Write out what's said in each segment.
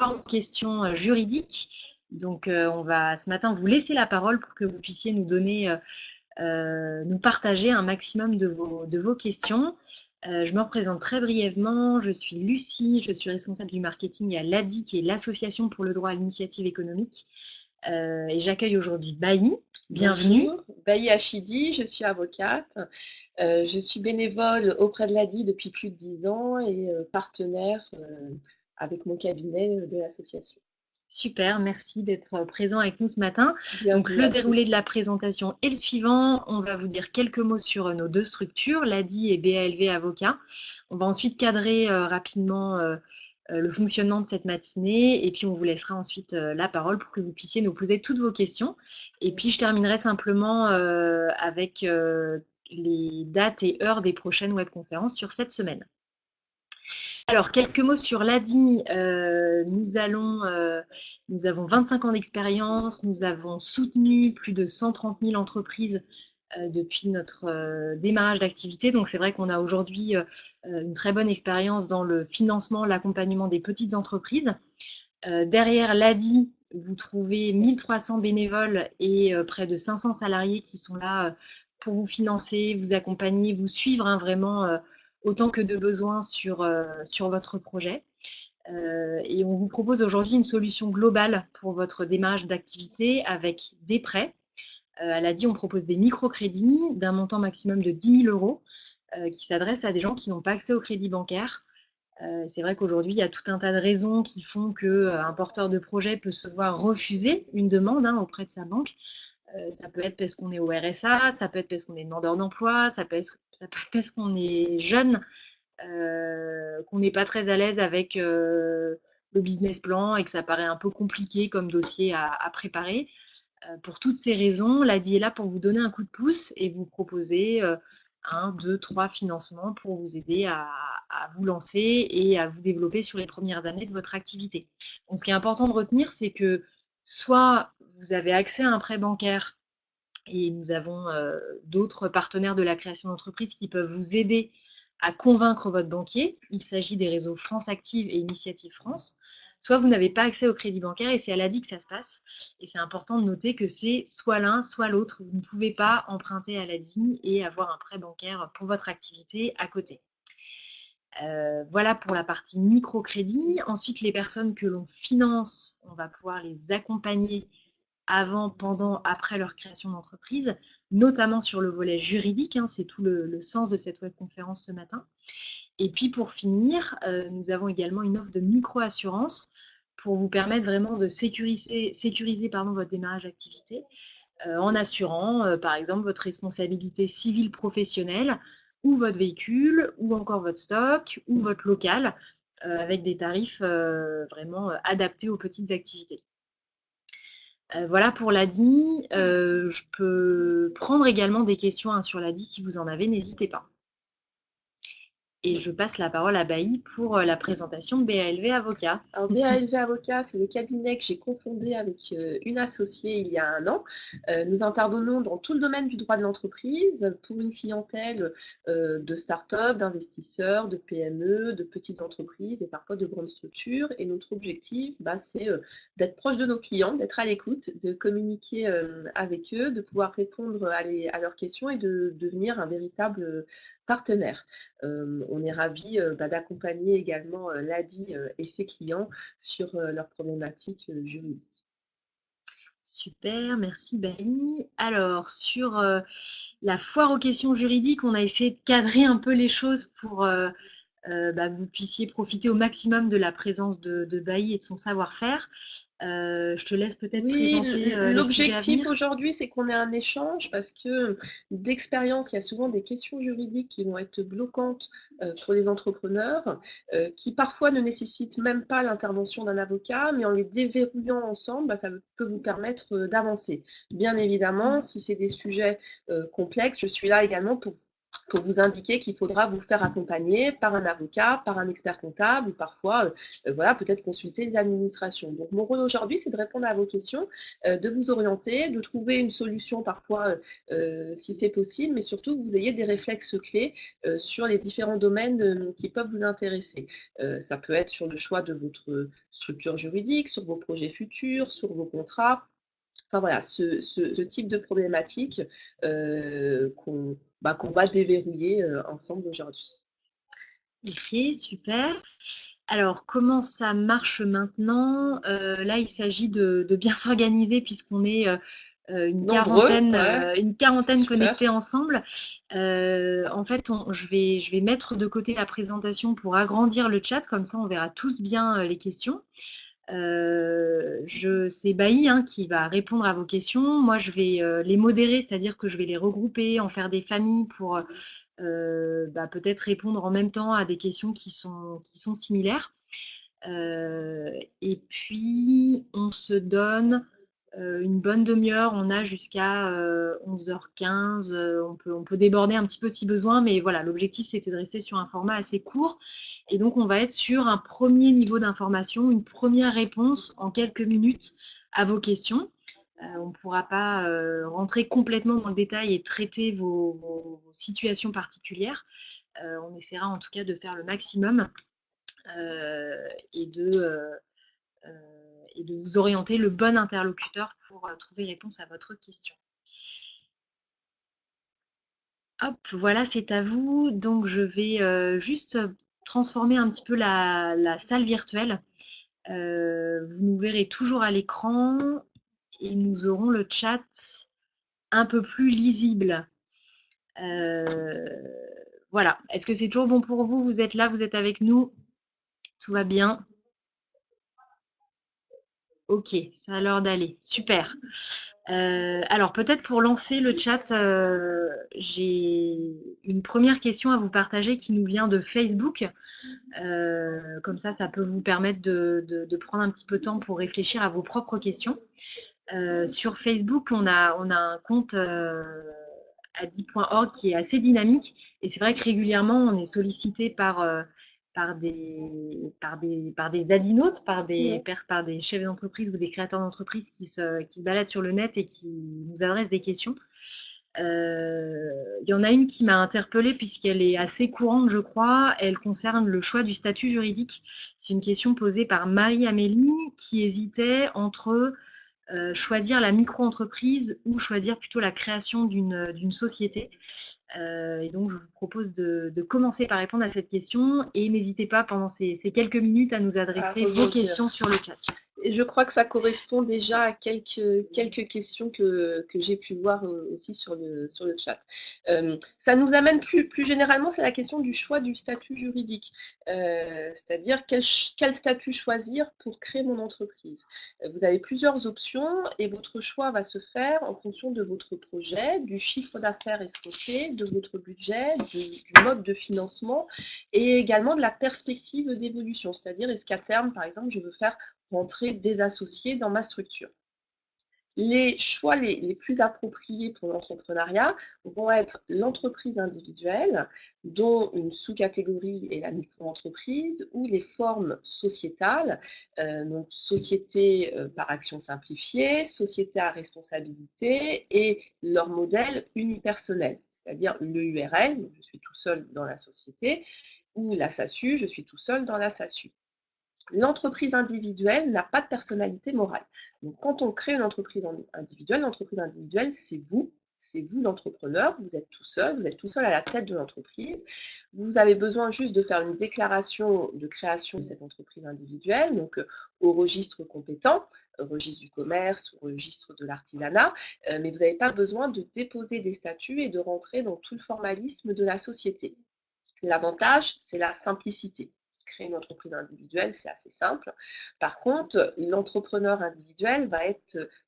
foire aux questions juridiques. Donc, on va ce matin vous laisser la parole pour que vous puissiez nous donner, nous partager un maximum de vos questions. Je me représente très brièvement. Je suis Lucie, je suis responsable du marketing à l'ADI, qui est l'Association pour le droit à l'initiative économique. Et j'accueille aujourd'hui Bailly. Bienvenue. Bonjour, Bailly Hachidi, je suis avocate. Je suis bénévole auprès de l'ADI depuis plus de 10 ans et partenaire avec mon cabinet de l'association. Super, merci d'être présent avec nous ce matin. Donc, Bienvenue le à déroulé de tous. la présentation est le suivant. On va vous dire quelques mots sur nos deux structures, l'ADI et BALV Avocat. On va ensuite cadrer rapidement le fonctionnement de cette matinée et puis on vous laissera ensuite la parole pour que vous puissiez nous poser toutes vos questions. Et puis, je terminerai simplement avec les dates et heures des prochaines webconférences sur cette semaine. Alors, quelques mots sur l'ADI. Nous avons 25 ans d'expérience. Nous avons soutenu plus de 130 000 entreprises depuis notre démarrage d'activité. Donc, c'est vrai qu'on a aujourd'hui une très bonne expérience dans le financement, l'accompagnement des petites entreprises. Derrière l'ADI, vous trouvez 1300 bénévoles et près de 500 salariés qui sont là pour vous financer, vous accompagner, vous suivre vraiment autant que de besoin sur votre projet. Et on vous propose aujourd'hui une solution globale pour votre démarrage d'activité avec des prêts. À l'ADI, on propose des microcrédits d'un montant maximum de 10 000 euros qui s'adressent à des gens qui n'ont pas accès au crédit bancaire. C'est vrai qu'aujourd'hui, il y a tout un tas de raisons qui font qu'un porteur de projet peut se voir refuser une demande auprès de sa banque. Ça peut être parce qu'on est au RSA, ça peut être parce qu'on est demandeur d'emploi, ça peut être parce qu'on est jeune, qu'on n'est pas très à l'aise avec le business plan et que ça paraît un peu compliqué comme dossier à préparer. Pour toutes ces raisons, l'ADI est là pour vous donner un coup de pouce et vous proposer un, deux, trois financements pour vous aider à vous lancer et à vous développer sur les premières années de votre activité. Donc, ce qui est important de retenir, c'est que soit vous avez accès à un prêt bancaire et nous avons d'autres partenaires de la création d'entreprise qui peuvent vous aider à convaincre votre banquier. Il s'agit des réseaux France Active et Initiative France. Soit vous n'avez pas accès au crédit bancaire et c'est à l'ADI que ça se passe. Et c'est important de noter que c'est soit l'un, soit l'autre. Vous ne pouvez pas emprunter à l'ADI et avoir un prêt bancaire pour votre activité à côté. Voilà pour la partie microcrédit. Ensuite, les personnes que l'on finance, on va pouvoir les accompagner avant, pendant, après leur création d'entreprise, notamment sur le volet juridique. C'est tout le sens de cette webconférence ce matin. Et puis pour finir, nous avons également une offre de micro-assurance pour vous permettre vraiment de sécuriser votre démarrage d'activité en assurant par exemple votre responsabilité civile professionnelle ou votre véhicule ou encore votre stock ou votre local avec des tarifs vraiment adaptés aux petites activités. Voilà pour l'ADI. Je peux prendre également des questions sur l'ADI si vous en avez, n'hésitez pas. Et je passe la parole à Bailly pour la présentation de BALV Avocat. Alors, BALV Avocat, c'est le cabinet que j'ai cofondé avec une associée il y a 1 an. Nous intervenons dans tout le domaine du droit de l'entreprise pour une clientèle de start-up, d'investisseurs, de PME, de petites entreprises et parfois de grandes structures. Et notre objectif, c'est d'être proche de nos clients, d'être à l'écoute, de communiquer avec eux, de pouvoir répondre à leurs questions et de devenir un véritable partenaire. On est ravis d'accompagner également l'ADI et ses clients sur leurs problématiques juridiques. Super, merci Bailly. Alors, sur la foire aux questions juridiques, on a essayé de cadrer un peu les choses pour que vous puissiez profiter au maximum de la présence de Bailly et de son savoir-faire. Je te laisse peut-être Oui, présenter les sujets à l'objectif venir. aujourd'hui, c'est qu'on ait un échange parce que d'expérience, il y a souvent des questions juridiques qui vont être bloquantes pour les entrepreneurs, qui parfois ne nécessitent même pas l'intervention d'un avocat, mais en les déverrouillant ensemble, ça peut vous permettre d'avancer. Bien évidemment, si c'est des sujets complexes, je suis là également pour pour vous indiquer qu'il faudra vous faire accompagner par un avocat, par un expert comptable ou parfois, voilà, peut-être consulter les administrations. Donc mon rôle aujourd'hui, c'est de répondre à vos questions, de vous orienter, de trouver une solution parfois si c'est possible, mais surtout que vous ayez des réflexes clés sur les différents domaines qui peuvent vous intéresser. Ça peut être sur le choix de votre structure juridique, sur vos projets futurs, sur vos contrats. Enfin voilà, ce type de problématique qu'on va déverrouiller ensemble aujourd'hui. Ok, super. Alors, comment ça marche maintenant? Là, il s'agit de bien s'organiser puisqu'on est Nombreux, ouais, une quarantaine super. connectés ensemble. En fait, je vais mettre de côté la présentation pour agrandir le chat, comme ça on verra tous bien les questions. C'est Bailly hein, qui va répondre à vos questions. Moi, je vais les modérer, c'est-à-dire que je vais les regrouper, en faire des familles pour peut-être répondre en même temps à des questions qui sont similaires. Et puis, on se donne une bonne demi-heure. On a jusqu'à 11h15. On peut déborder un petit peu si besoin, mais voilà, l'objectif, c'était de rester sur un format assez court. Et donc, on va être sur un premier niveau d'information, une première réponse en quelques minutes à vos questions. On ne pourra pas rentrer complètement dans le détail et traiter vos situations particulières. On essaiera en tout cas de faire le maximum euh, et, de, euh, et de vous orienter le bon interlocuteur pour trouver réponse à votre question. Hop, voilà, c'est à vous. Donc, je vais juste transformer un petit peu la salle virtuelle. Vous nous verrez toujours à l'écran et nous aurons le chat un peu plus lisible. Euh, voilà. Est-ce que c'est toujours bon pour vous? Vous êtes là, vous êtes avec nous? Tout va bien? Ok, ça a l'air d'aller. Super. Alors peut-être pour lancer le chat, j'ai une première question à vous partager qui nous vient de Facebook. Comme ça peut vous permettre de prendre un petit peu de temps pour réfléchir à vos propres questions. Sur Facebook, on a un compte adi.org qui est assez dynamique et c'est vrai que régulièrement on est sollicité par des adinautes, par des chefs d'entreprise ou des créateurs d'entreprise qui se baladent sur le net et qui nous adressent des questions. Il y en a une qui m'a interpellée puisqu'elle est assez courante, je crois. Elle concerne le choix du statut juridique. C'est une question posée par Marie-Amélie qui hésitait entre choisir la micro-entreprise ou choisir plutôt la création d'une société. Et donc, je vous propose de commencer par répondre à cette question et n'hésitez pas pendant ces quelques minutes à nous adresser vos questions sur le chat. Et je crois que ça correspond déjà à quelques questions que j'ai pu voir aussi sur le chat. Ça nous amène plus généralement, c'est la question du choix du statut juridique. C'est-à-dire quel statut choisir pour créer mon entreprise. Vous avez plusieurs options et votre choix va se faire en fonction de votre projet, du chiffre d'affaires escompté, de votre budget, du mode de financement et également de la perspective d'évolution. C'est-à-dire, est-ce qu'à terme, par exemple, je veux faire rentrer des associés dans ma structure. Les choix les plus appropriés pour l'entrepreneuriat vont être l'entreprise individuelle, dont une sous-catégorie est la micro-entreprise, ou les formes sociétales, donc société par action simplifiée, société à responsabilité et leur modèle unipersonnel, c'est-à-dire l'EURL, je suis tout seul dans la société, ou la SASU, je suis tout seul dans la SASU. L'entreprise individuelle n'a pas de personnalité morale. Donc, quand on crée une entreprise individuelle, c'est vous l'entrepreneur, vous êtes tout seul à la tête de l'entreprise. Vous avez besoin juste de faire une déclaration de création de cette entreprise individuelle, donc au registre compétent, registre du commerce, au registre de l'artisanat, mais vous n'avez pas besoin de déposer des statuts et de rentrer dans tout le formalisme de la société. L'avantage, c'est la simplicité. Créer une entreprise individuelle, c'est assez simple. Par contre, l'entrepreneur individuel va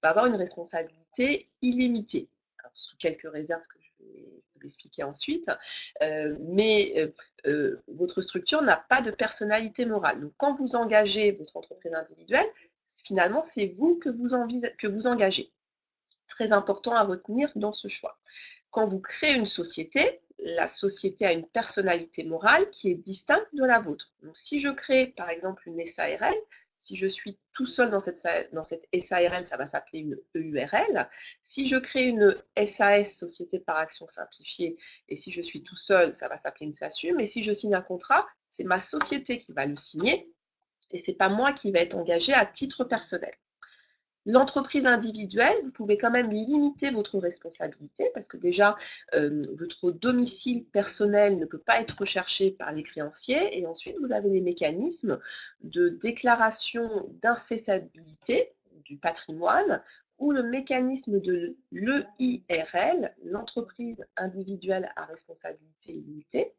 avoir une responsabilité illimitée, alors, sous quelques réserves que je vais vous expliquer ensuite. Votre structure n'a pas de personnalité morale. Donc, quand vous engagez votre entreprise individuelle, finalement, c'est vous que vous engagez. Très important à retenir dans ce choix. Quand vous créez une société, la société a une personnalité morale qui est distincte de la vôtre. Donc, si je crée, par exemple, une SARL, si je suis tout seul dans cette SARL, ça va s'appeler une EURL. Si je crée une SAS, Société par action simplifiée, et si je suis tout seul, ça va s'appeler une SASU. Mais si je signe un contrat, c'est ma société qui va le signer et ce n'est pas moi qui vais être engagé à titre personnel. L'entreprise individuelle, vous pouvez quand même limiter votre responsabilité parce que déjà, votre domicile personnel ne peut pas être recherché par les créanciers et ensuite, vous avez les mécanismes de déclaration d'incessabilité du patrimoine ou le mécanisme de l'EIRL, l'entreprise individuelle à responsabilité limitée,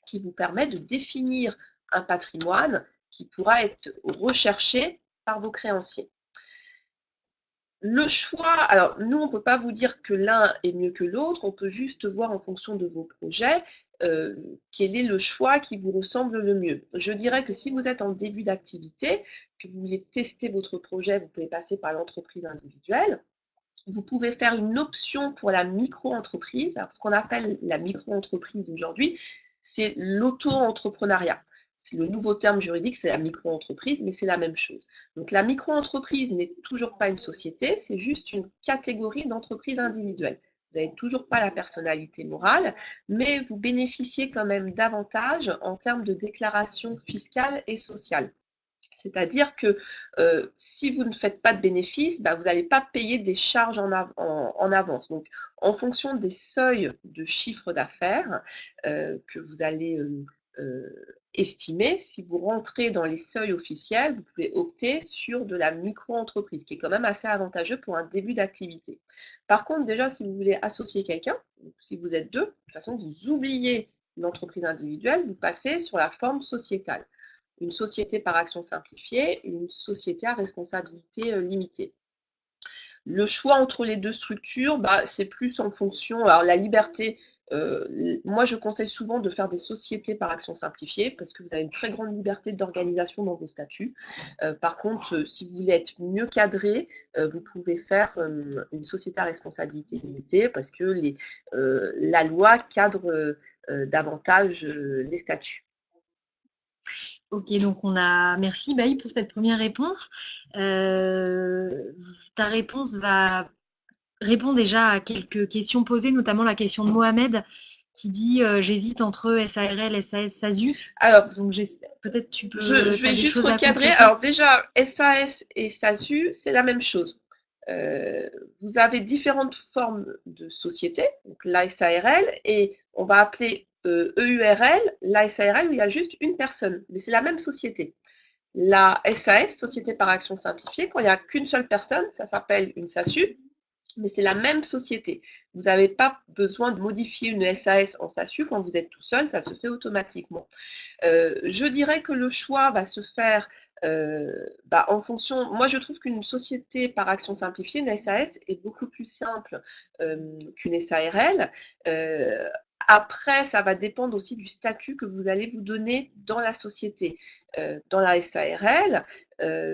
qui vous permet de définir un patrimoine qui pourra être recherché par vos créanciers. Le choix, alors nous, on ne peut pas vous dire que l'un est mieux que l'autre, on peut juste voir en fonction de vos projets quel est le choix qui vous ressemble le mieux. Je dirais que si vous êtes en début d'activité, que vous voulez tester votre projet, vous pouvez passer par l'entreprise individuelle. Vous pouvez faire une option pour la micro-entreprise. Alors, ce qu'on appelle la micro-entreprise aujourd'hui, c'est l'auto-entrepreneuriat. C'est le nouveau terme juridique, c'est la micro-entreprise, mais c'est la même chose. Donc, la micro-entreprise n'est toujours pas une société, c'est juste une catégorie d'entreprise individuelle. Vous n'avez toujours pas la personnalité morale, mais vous bénéficiez quand même davantage en termes de déclaration fiscale et sociale. C'est-à-dire que si vous ne faites pas de bénéfices, vous n'allez pas payer des charges en avance. Donc, en fonction des seuils de chiffre d'affaires que vous allez estimer, si vous rentrez dans les seuils officiels, vous pouvez opter sur de la micro-entreprise, qui est quand même assez avantageux pour un début d'activité. Par contre, déjà, si vous voulez associer quelqu'un, si vous êtes deux, de toute façon, vous oubliez l'entreprise individuelle, vous passez sur la forme sociétale. Une société par action simplifiée, une société à responsabilité limitée. Le choix entre les deux structures, c'est plus en fonction. Alors, la liberté, moi, je conseille souvent de faire des sociétés par action simplifiée parce que vous avez une très grande liberté d'organisation dans vos statuts. Par contre, si vous voulez être mieux cadré, vous pouvez faire une société à responsabilité limitée parce que la loi cadre davantage les statuts. Ok, donc merci Baï pour cette première réponse. Ta réponse va répondre déjà à quelques questions posées, notamment la question de Mohamed qui dit j'hésite entre SARL, SAS, SASU. Alors, donc peut-être tu peux. Je vais juste recadrer. Alors déjà, SAS et SASU, c'est la même chose. Vous avez différentes formes de sociétés, donc la SARL, et on va appeler EURL, la SARL où il y a juste une personne, mais c'est la même société. La SAS, Société par action simplifiée, quand il n'y a qu'une seule personne, ça s'appelle une SASU, mais c'est la même société. Vous n'avez pas besoin de modifier une SAS en SASU quand vous êtes tout seul, ça se fait automatiquement. Je dirais que le choix va se faire en fonction. Moi, je trouve qu'une société par action simplifiée, une SAS, est beaucoup plus simple qu'une SARL. Après, ça va dépendre aussi du statut que vous allez vous donner dans la société. Dans la SARL,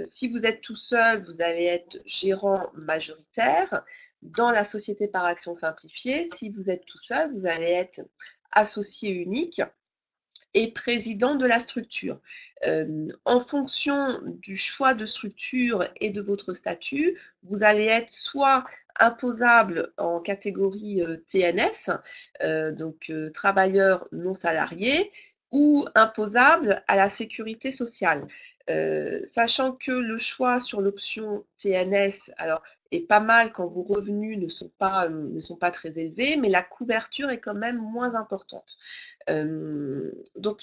si vous êtes tout seul, vous allez être gérant majoritaire. Dans la société par action simplifiée, si vous êtes tout seul, vous allez être associé unique et président de la structure. En fonction du choix de structure et de votre statut, vous allez être soit imposable en catégorie TNS, donc travailleur non salarié, ou imposable à la sécurité sociale. Sachant que le choix sur l'option TNS, alors est pas mal quand vos revenus ne sont pas très élevés, mais la couverture est quand même moins importante. Donc,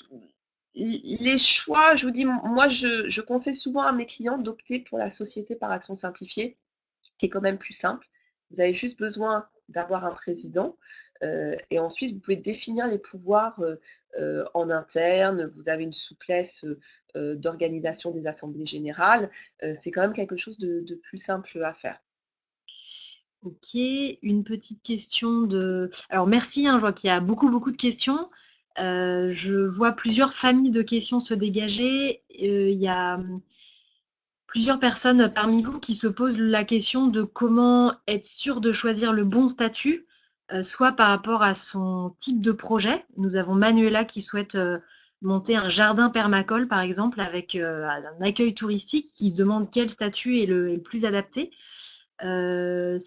les choix, je vous dis, moi, je conseille souvent à mes clients d'opter pour la société par action simplifiée, qui est quand même plus simple. Vous avez juste besoin d'avoir un président et ensuite, vous pouvez définir les pouvoirs en interne. Vous avez une souplesse d'organisation des assemblées générales. C'est quand même quelque chose de plus simple à faire. Ok, une petite question de. Alors merci, je vois qu'il y a beaucoup de questions. Je vois plusieurs familles de questions se dégager. Il y a plusieurs personnes parmi vous qui se posent la question de comment être sûr de choisir le bon statut. soit par rapport à son type de projet. Nous avons Manuela qui souhaite monter un jardin permacole, par exemple, avec un accueil touristique, qui se demande quel statut est le plus adapté. Euh,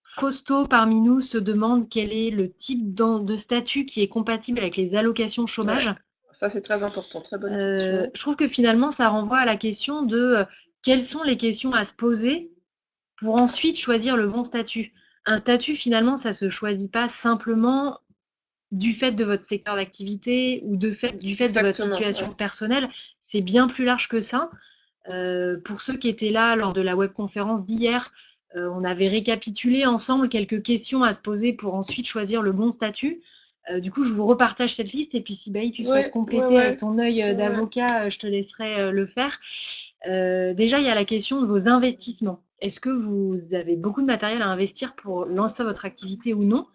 Fausto parmi nous se demande quel est le type de statut qui est compatible avec les allocations chômage. Ouais, ça c'est très important, très bonne question. Je trouve que finalement, ça renvoie à la question de quelles sont les questions à se poser pour ensuite choisir le bon statut. Un statut, finalement, ça se choisit pas simplement du fait de votre secteur d'activité ou du fait de votre Exactement, situation ouais. personnelle. C'est bien plus large que ça. Pour ceux qui étaient là lors de la webconférence d'hier, on avait récapitulé ensemble quelques questions à se poser pour ensuite choisir le bon statut. Du coup, je vous repartage cette liste et puis si Baï, tu souhaites Ouais, ouais, compléter avec ouais, ton œil ouais. d'avocat, je te laisserai le faire. Déjà, il y a la question de vos investissements. Est-ce que vous avez beaucoup de matériel à investir pour lancer votre activité ou non?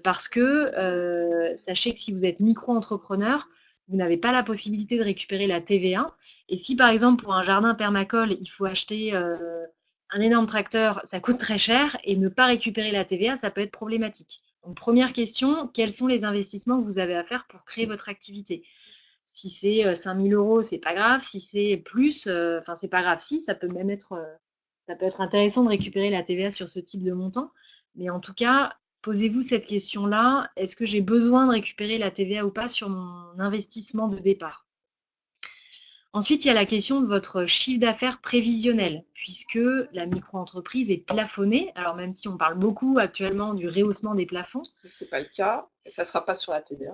Parce que sachez que si vous êtes micro-entrepreneur, vous n'avez pas la possibilité de récupérer la TVA. Et si par exemple pour un jardin permacole, il faut acheter un énorme tracteur, ça coûte très cher et ne pas récupérer la TVA, ça peut être problématique. Donc première question, quels sont les investissements que vous avez à faire pour créer votre activité? Si c'est 5 000 euros, c'est pas grave. Si c'est plus, enfin c'est pas grave. Si, ça peut être intéressant de récupérer la TVA sur ce type de montant. Mais en tout cas, posez-vous cette question-là. Est-ce que j'ai besoin de récupérer la TVA ou pas sur mon investissement de départ? Ensuite, il y a la question de votre chiffre d'affaires prévisionnel, puisque la micro-entreprise est plafonnée. Alors même si on parle beaucoup actuellement du rehaussement des plafonds, Mais c'est pas le cas, et ça sera pas sur la TVA.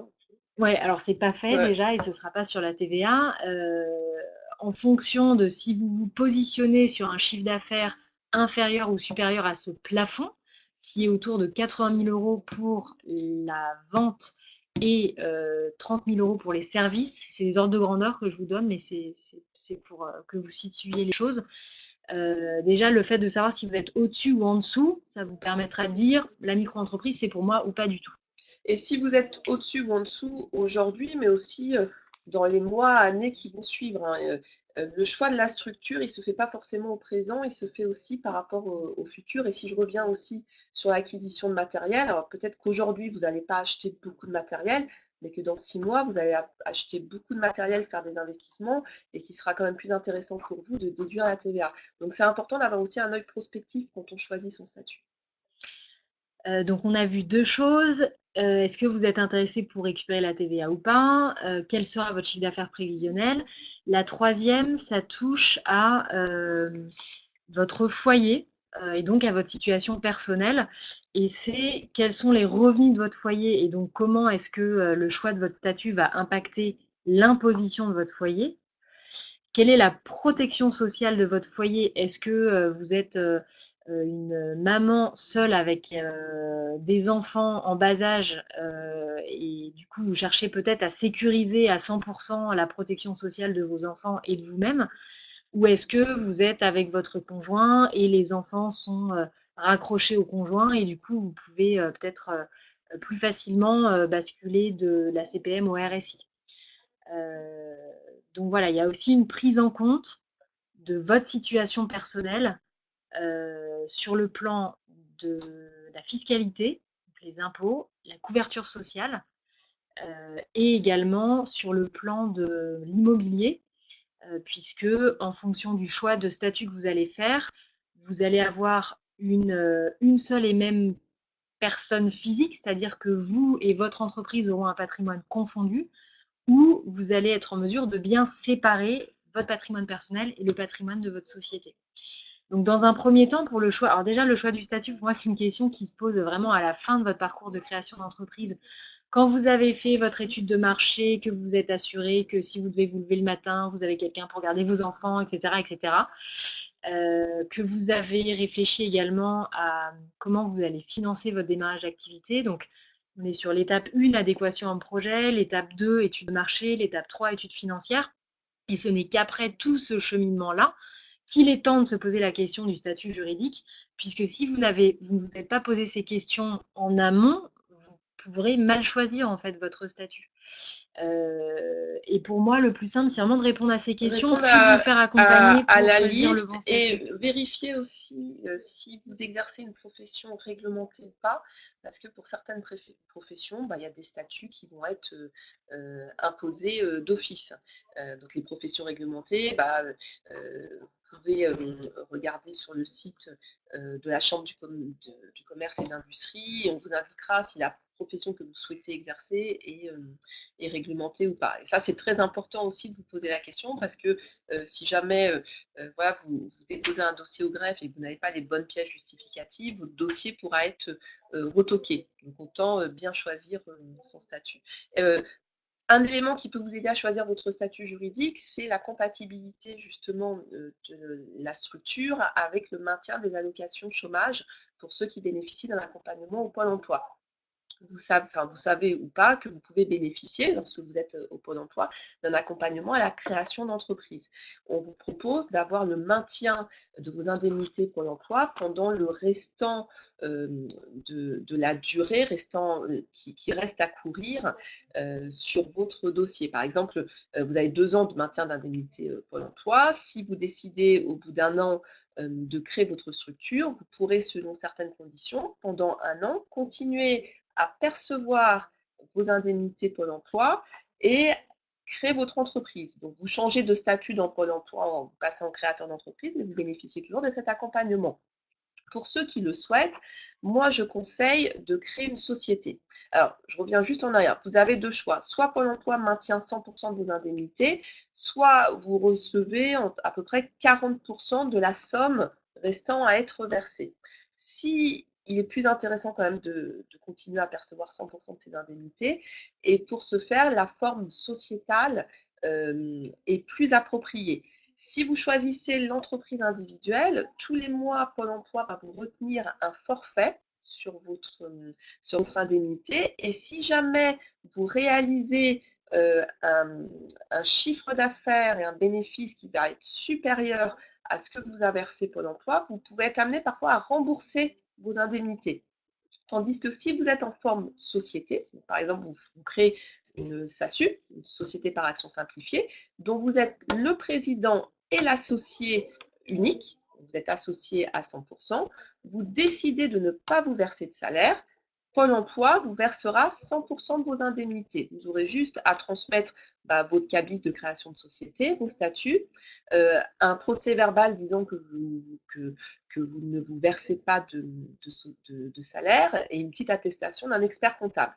ouais, alors c'est pas fait Ouais, déjà et ce ne sera pas sur la TVA. En fonction de si vous vous positionnez sur un chiffre d'affaires inférieur ou supérieur à ce plafond, qui est autour de 80 000 euros pour la vente et 30 000 euros pour les services. C'est les ordres de grandeur que je vous donne, mais c'est pour que vous situiez les choses. Déjà, le fait de savoir si vous êtes au-dessus ou en dessous, ça vous permettra de dire la micro-entreprise, c'est pour moi ou pas du tout. et si vous êtes au-dessus ou en dessous aujourd'hui, mais aussi dans les mois, années qui vont suivre, hein, le choix de la structure, il se fait pas forcément au présent, il se fait aussi par rapport au futur. Et si je reviens aussi sur l'acquisition de matériel, alors peut-être qu'aujourd'hui, vous n'allez pas acheter beaucoup de matériel, mais que dans 6 mois, vous allez acheter beaucoup de matériel, faire des investissements, et qu'il sera quand même plus intéressant pour vous de déduire la TVA. Donc c'est important d'avoir aussi un œil prospectif quand on choisit son statut. Donc on a vu 2 choses. Est-ce que vous êtes intéressé pour récupérer la TVA ou pas? Quel sera votre chiffre d'affaires prévisionnel? La troisième, ça touche à votre foyer et donc à votre situation personnelle. Et c'est quels sont les revenus de votre foyer et donc comment est-ce que le choix de votre statut va impacter l'imposition de votre foyer? Quelle est la protection sociale de votre foyer? Est-ce que vous êtes une maman seule avec des enfants en bas âge et du coup vous cherchez peut-être à sécuriser à 100% la protection sociale de vos enfants et de vous-même? Ou est-ce que vous êtes avec votre conjoint et les enfants sont raccrochés au conjoint et du coup vous pouvez peut-être plus facilement basculer de la CPM au RSI? Euh, donc voilà, il y a aussi une prise en compte de votre situation personnelle sur le plan de la fiscalité, donc les impôts, la couverture sociale, et également sur le plan de l'immobilier, puisque en fonction du choix de statut que vous allez faire, vous allez avoir une seule et même personne physique, c'est-à-dire que vous et votre entreprise auront un patrimoine confondu, où vous allez être en mesure de bien séparer votre patrimoine personnel et le patrimoine de votre société. Donc, dans un premier temps, pour le choix, alors déjà, le choix du statut, pour moi, c'est une question qui se pose vraiment à la fin de votre parcours de création d'entreprise. Quand vous avez fait votre étude de marché, que vous êtes assuré que si vous devez vous lever le matin, vous avez quelqu'un pour garder vos enfants, etc., etc., que vous avez réfléchi également à comment vous allez financer votre démarrage d'activité. Donc, on est sur l'étape 1, adéquation en projet, l'étape 2, étude de marché, l'étape 3, étude financière. Et ce n'est qu'après tout ce cheminement-là qu'il est temps de se poser la question du statut juridique, puisque si vous ne vous êtes pas posé ces questions en amont, vous pourrez mal choisir en fait votre statut. Et pour moi, le plus simple, c'est vraiment de répondre à ces questions, Répondre puis de vous faire accompagner à pour la choisir le liste bon statut. et vérifier aussi si vous exercez une profession réglementée ou pas, parce que pour certaines professions, bah, il y a des statuts qui vont être imposés d'office. Donc les professions réglementées, bah, vous pouvez regarder sur le site de la Chambre du commerce et d'industrie, et on vous indiquera si la profession que vous souhaitez exercer est réglementée ou pas. Et ça, c'est très important aussi de vous poser la question, parce que si jamais voilà, vous déposez un dossier au greffe et que vous n'avez pas les bonnes pièces justificatives, votre dossier pourra être retoqué. Donc autant bien choisir son statut. Un élément qui peut vous aider à choisir votre statut juridique, c'est la compatibilité justement de la structure avec le maintien des allocations de chômage pour ceux qui bénéficient d'un accompagnement au Pôle emploi. Vous savez ou pas que vous pouvez bénéficier, lorsque vous êtes au Pôle emploi, d'un accompagnement à la création d'entreprise. On vous propose d'avoir le maintien de vos indemnités Pôle emploi pendant le restant de la durée qui reste à courir sur votre dossier. Par exemple, vous avez 2 ans de maintien d'indemnité Pôle emploi. Si vous décidez au bout d'1 an de créer votre structure, vous pourrez, selon certaines conditions, pendant 1 an, continuer à percevoir vos indemnités Pôle emploi et créer votre entreprise. Donc, vous changez de statut dans Pôle emploi en passant en créateur d'entreprise, mais vous bénéficiez toujours de cet accompagnement. Pour ceux qui le souhaitent, moi, je conseille de créer une société. Alors, je reviens juste en arrière. Vous avez 2 choix. Soit Pôle emploi maintient 100% de vos indemnités, soit vous recevez à peu près 40% de la somme restant à être versée. Si il est plus intéressant quand même de continuer à percevoir 100% de ces indemnités, et pour ce faire, la forme sociétale est plus appropriée. Si vous choisissez l'entreprise individuelle, tous les mois, Pôle emploi va vous retenir un forfait sur votre indemnité. Et si jamais vous réalisez un chiffre d'affaires et un bénéfice qui va être supérieur à ce que vous avez versé Pôle emploi, vous pouvez être amené parfois à rembourser vos indemnités. Tandis que si vous êtes en forme société, par exemple, vous créez une SASU, une société par action simplifiée, dont vous êtes le président et l'associé unique, vous êtes associé à 100%, vous décidez de ne pas vous verser de salaire, Pôle emploi vous versera 100% de vos indemnités. Vous aurez juste à transmettre votre cabis de création de société, vos statuts, un procès verbal disant que vous ne vous versez pas de salaire et une petite attestation d'un expert comptable.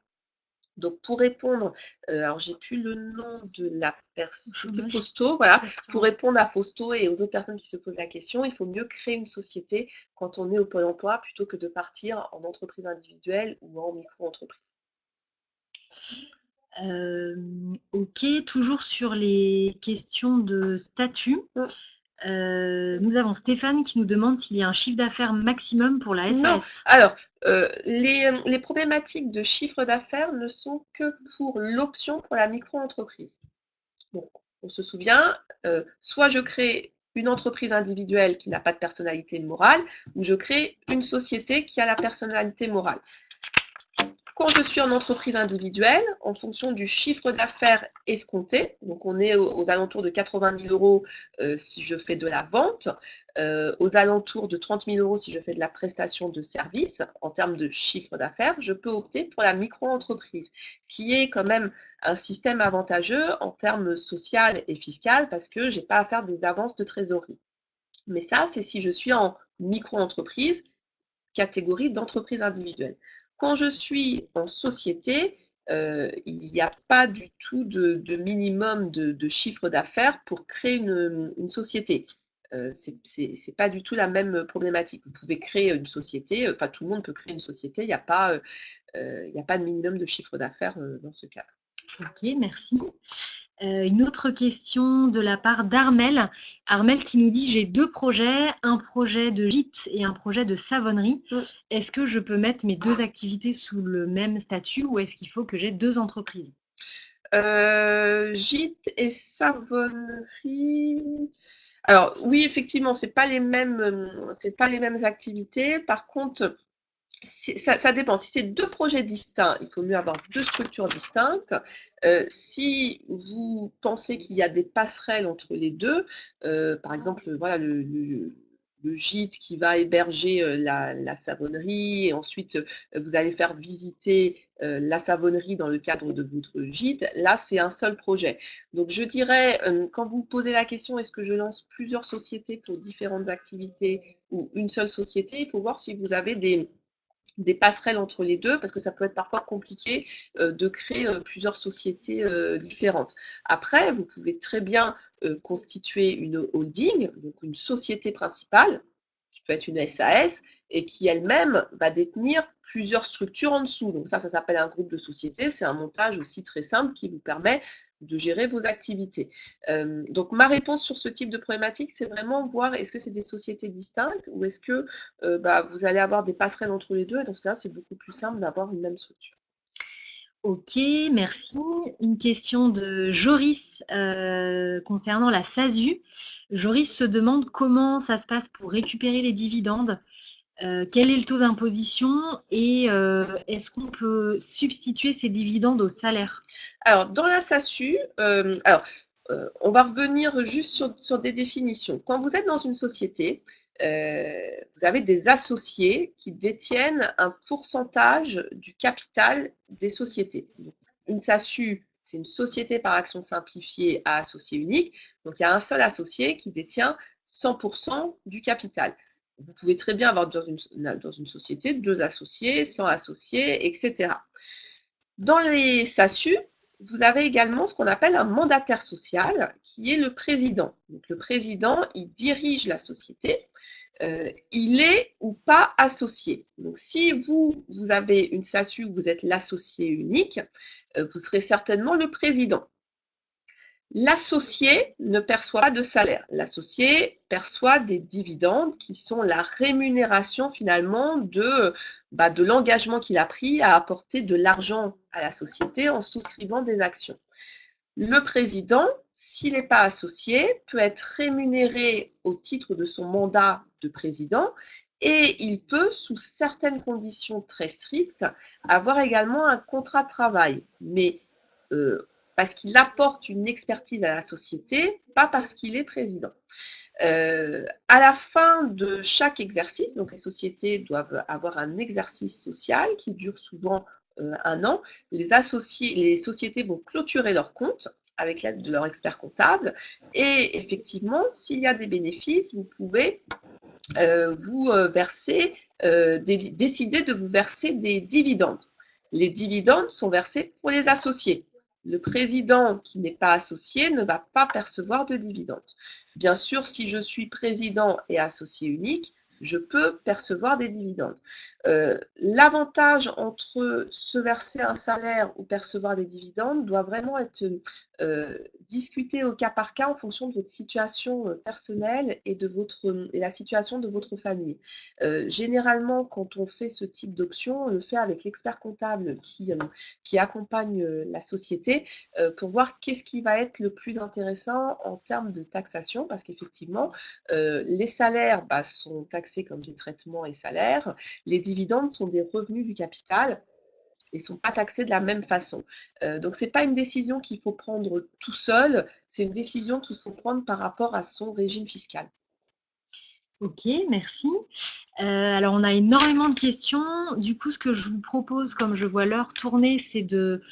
Donc, pour répondre, alors j'ai plus le nom de la personne, c'était Fausto, voilà. Pour répondre à Fausto et aux autres personnes qui se posent la question, il faut mieux créer une société quand on est au Pôle emploi plutôt que de partir en entreprise individuelle ou en micro-entreprise. Ok, toujours sur les questions de statut. Nous avons Stéphane qui nous demande s'il y a un chiffre d'affaires maximum pour la SAS. Non. Alors, les problématiques de chiffre d'affaires ne sont que pour l'option pour la micro-entreprise. Donc, on se souvient, soit je crée une entreprise individuelle qui n'a pas de personnalité morale, ou je crée une société qui a la personnalité morale. Quand je suis en entreprise individuelle, en fonction du chiffre d'affaires escompté, donc on est aux alentours de 80 000 euros si je fais de la vente, aux alentours de 30 000 euros si je fais de la prestation de service, en termes de chiffre d'affaires, je peux opter pour la micro-entreprise, qui est quand même un système avantageux en termes social et fiscal, parce que je n'ai pas à faire des avances de trésorerie. Mais ça, c'est si je suis en micro-entreprise, catégorie d'entreprise individuelle. Quand je suis en société, il n'y a pas du tout de minimum de chiffre d'affaires pour créer une société. C'est pas du tout la même problématique. Vous pouvez créer une société, pas tout le monde peut créer une société, il n'y a pas de minimum de chiffre d'affaires dans ce cadre. Ok, merci. Une autre question de la part d'Armel. Armel qui nous dit: j'ai 2 projets, un projet de gîte et un projet de savonnerie. Est-ce que je peux mettre mes 2 activités sous le même statut ou est-ce qu'il faut que j'ai 2 entreprises? Gîte et savonnerie. Alors oui, effectivement, c'est pas les mêmes activités. Par contre, Ça dépend. Si c'est deux projets distincts, il faut mieux avoir deux structures distinctes. Si vous pensez qu'il y a des passerelles entre les deux, par exemple, voilà, le gîte qui va héberger la savonnerie, et ensuite vous allez faire visiter la savonnerie dans le cadre de votre gîte, là c'est un seul projet. Donc je dirais, quand vous posez la question, est-ce que je lance plusieurs sociétés pour différentes activités ou une seule société, il faut voir si vous avez des passerelles entre les deux, parce que ça peut être parfois compliqué de créer plusieurs sociétés différentes. Après, vous pouvez très bien constituer une holding, donc une société principale, qui peut être une SAS, et qui elle-même va détenir plusieurs structures en dessous. Donc ça s'appelle un groupe de sociétés. C'est un montage aussi très simple qui vous permet de gérer vos activités. Donc ma réponse sur ce type de problématique, c'est vraiment voir est-ce que c'est des sociétés distinctes ou est-ce que vous allez avoir des passerelles entre les deux. Et dans ce cas-là, c'est beaucoup plus simple d'avoir une même structure. Ok, merci. Une question de Joris concernant la SASU. Joris se demande comment ça se passe pour récupérer les dividendes, quel est le taux d'imposition et est-ce qu'on peut substituer ces dividendes au salaire? Alors, dans la SASU, on va revenir juste sur des définitions. Quand vous êtes dans une société, vous avez des associés qui détiennent un pourcentage du capital des sociétés. Donc, une SASU, c'est une société par action simplifiée à associé unique. Donc, il y a un seul associé qui détient 100% du capital. Vous pouvez très bien avoir dans une société 2 associés, 100 associés, etc. Dans les SASU, vous avez également ce qu'on appelle un mandataire social, qui est le président. Donc, le président, il dirige la société. Il est ou pas associé. Donc, si vous avez une SASU, vous êtes l'associé unique, vous serez certainement le président. L'associé ne perçoit pas de salaire. L'associé perçoit des dividendes qui sont la rémunération finalement de l'engagement qu'il a pris à apporter de l'argent à la société en souscrivant des actions. Le président, s'il n'est pas associé, peut être rémunéré au titre de son mandat de président et il peut, sous certaines conditions très strictes, avoir également un contrat de travail. Mais parce qu'il apporte une expertise à la société, pas parce qu'il est président. À la fin de chaque exercice, donc les sociétés doivent avoir un exercice social qui dure souvent un an. Les sociétés vont clôturer leurs comptes avec l'aide de leur expert comptable. Et effectivement, s'il y a des bénéfices, vous pouvez décider de vous verser des dividendes. Les dividendes sont versés pour les associés. Le président qui n'est pas associé ne va pas percevoir de dividendes. Bien sûr, si je suis président et associé unique, je peux percevoir des dividendes. L'avantage entre se verser un salaire ou percevoir des dividendes doit vraiment être discuté au cas par cas en fonction de votre situation personnelle et et la situation de votre famille. Généralement, quand on fait ce type d'option, on le fait avec l'expert comptable qui accompagne la société pour voir qu'est-ce qui va être le plus intéressant en termes de taxation, parce qu'effectivement, les salaires sont taxés comme des traitements et salaires. Les dividendes sont des revenus du capital et ne sont pas taxés de la même façon. Donc, ce n'est pas une décision qu'il faut prendre tout seul, c'est une décision qu'il faut prendre par rapport à son régime fiscal. Ok, merci. Alors, on a énormément de questions. Du coup, ce que je vous propose, comme je vois l'heure tourner, c'est de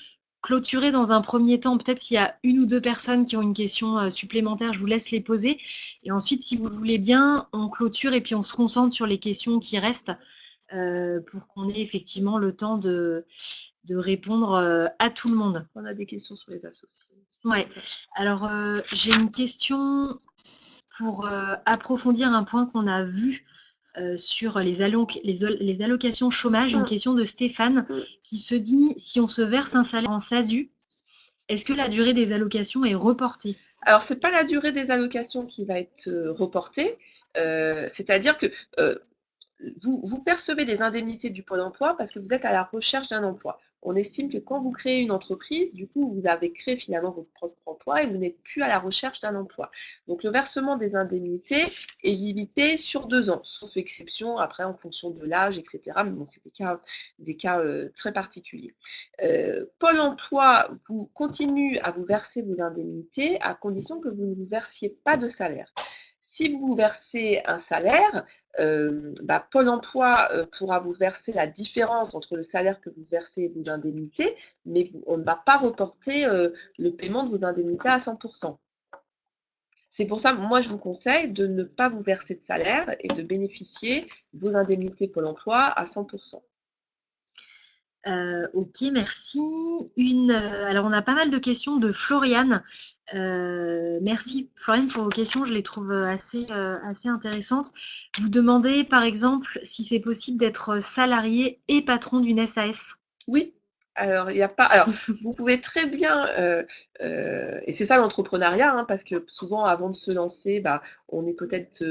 clôturer dans un premier temps. Peut-être s'il y a une ou deux personnes qui ont une question supplémentaire, je vous laisse les poser. Et ensuite, si vous le voulez bien, on clôture et puis on se concentre sur les questions qui restent pour qu'on ait effectivement le temps de répondre à tout le monde. On a des questions sur les associés. Ouais. Alors, j'ai une question pour approfondir un point qu'on a vu sur les allocations chômage, une question de Stéphane qui se dit si on se verse un salaire en SASU, est-ce que la durée des allocations est reportée? Alors, ce n'est pas la durée des allocations qui va être reportée, c'est-à-dire que vous percevez des indemnités du Pôle emploi parce que vous êtes à la recherche d'un emploi. on estime que quand vous créez une entreprise, du coup, vous avez créé finalement votre propre emploi et vous n'êtes plus à la recherche d'un emploi. Donc, le versement des indemnités est limité sur 2 ans, sauf exception après en fonction de l'âge, etc. Mais bon, c'est des cas très particuliers. Pôle emploi vous continue à vous verser vos indemnités à condition que vous ne vous versiez pas de salaire. Si vous vous versez un salaire, Pôle emploi pourra vous verser la différence entre le salaire que vous versez et vos indemnités, mais on ne va pas reporter le paiement de vos indemnités à 100%. C'est pour ça, moi, je vous conseille de ne pas vous verser de salaire et de bénéficier de vos indemnités Pôle emploi à 100%. Ok, merci. Alors, on a pas mal de questions de Floriane. Merci Floriane pour vos questions, je les trouve assez intéressantes. Vous demandez par exemple si c'est possible d'être salarié et patron d'une SAS. Oui. Alors, il n'y a pas. Alors, vous pouvez très bien, et c'est ça l'entrepreneuriat, hein, parce que souvent, avant de se lancer, on est peut-être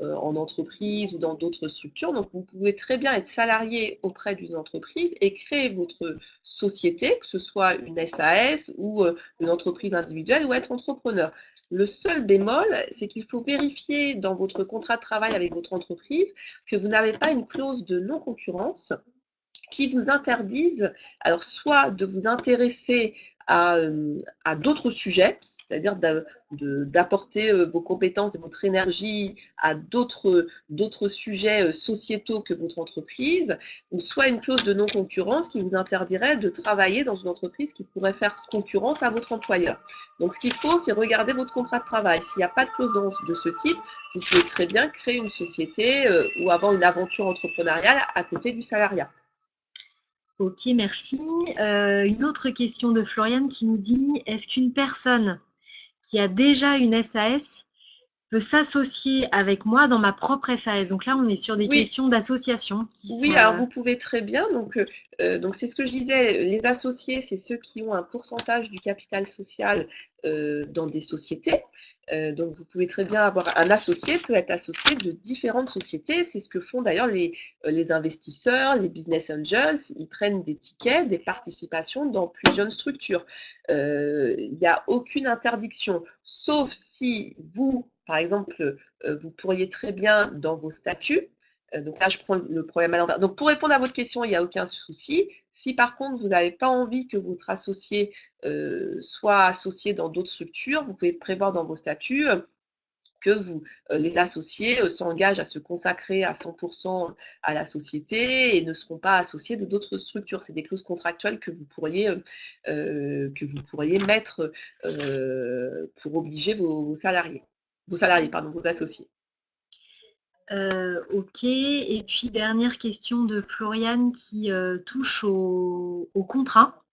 en entreprise ou dans d'autres structures. Donc, vous pouvez très bien être salarié auprès d'une entreprise et créer votre société, que ce soit une SAS ou une entreprise individuelle, ou être entrepreneur. Le seul bémol, c'est qu'il faut vérifier dans votre contrat de travail avec votre entreprise que vous n'avez pas une clause de non-concurrence qui vous interdisent, alors soit de vous intéresser à d'autres sujets, c'est-à-dire d'apporter vos compétences et votre énergie à d'autres sujets sociétaux que votre entreprise, ou soit une clause de non-concurrence qui vous interdirait de travailler dans une entreprise qui pourrait faire concurrence à votre employeur. Donc ce qu'il faut, c'est regarder votre contrat de travail. S'il n'y a pas de clause de ce type, vous pouvez très bien créer une société ou avoir une aventure entrepreneuriale à côté du salariat. Ok, merci. Une autre question de Floriane qui nous dit, est-ce qu'une personne qui a déjà une SAS peut s'associer avec moi dans ma propre SAS? Donc là, on est sur des Oui. questions d'association qui Oui, sont. alors vous pouvez très bien. Donc c'est ce que je disais, les associés, c'est ceux qui ont un pourcentage du capital social dans des sociétés. Donc vous pouvez très bien avoir un associé, peut être associé de différentes sociétés. C'est ce que font d'ailleurs les investisseurs, les business angels. Ils prennent des tickets, des participations dans plusieurs structures. Il n'y a aucune interdiction, sauf si vous, par exemple, vous pourriez très bien dans vos statuts. Donc là, je prends le problème à l'envers. Donc, pour répondre à votre question, il n'y a aucun souci. Si par contre, vous n'avez pas envie que votre associé soit associé dans d'autres structures, vous pouvez prévoir dans vos statuts que les associés s'engagent à se consacrer à 100% à la société et ne seront pas associés de d'autres structures. C'est des clauses contractuelles que vous pourriez mettre pour obliger vos associés. Ok, et puis dernière question de Floriane qui touche au contrat.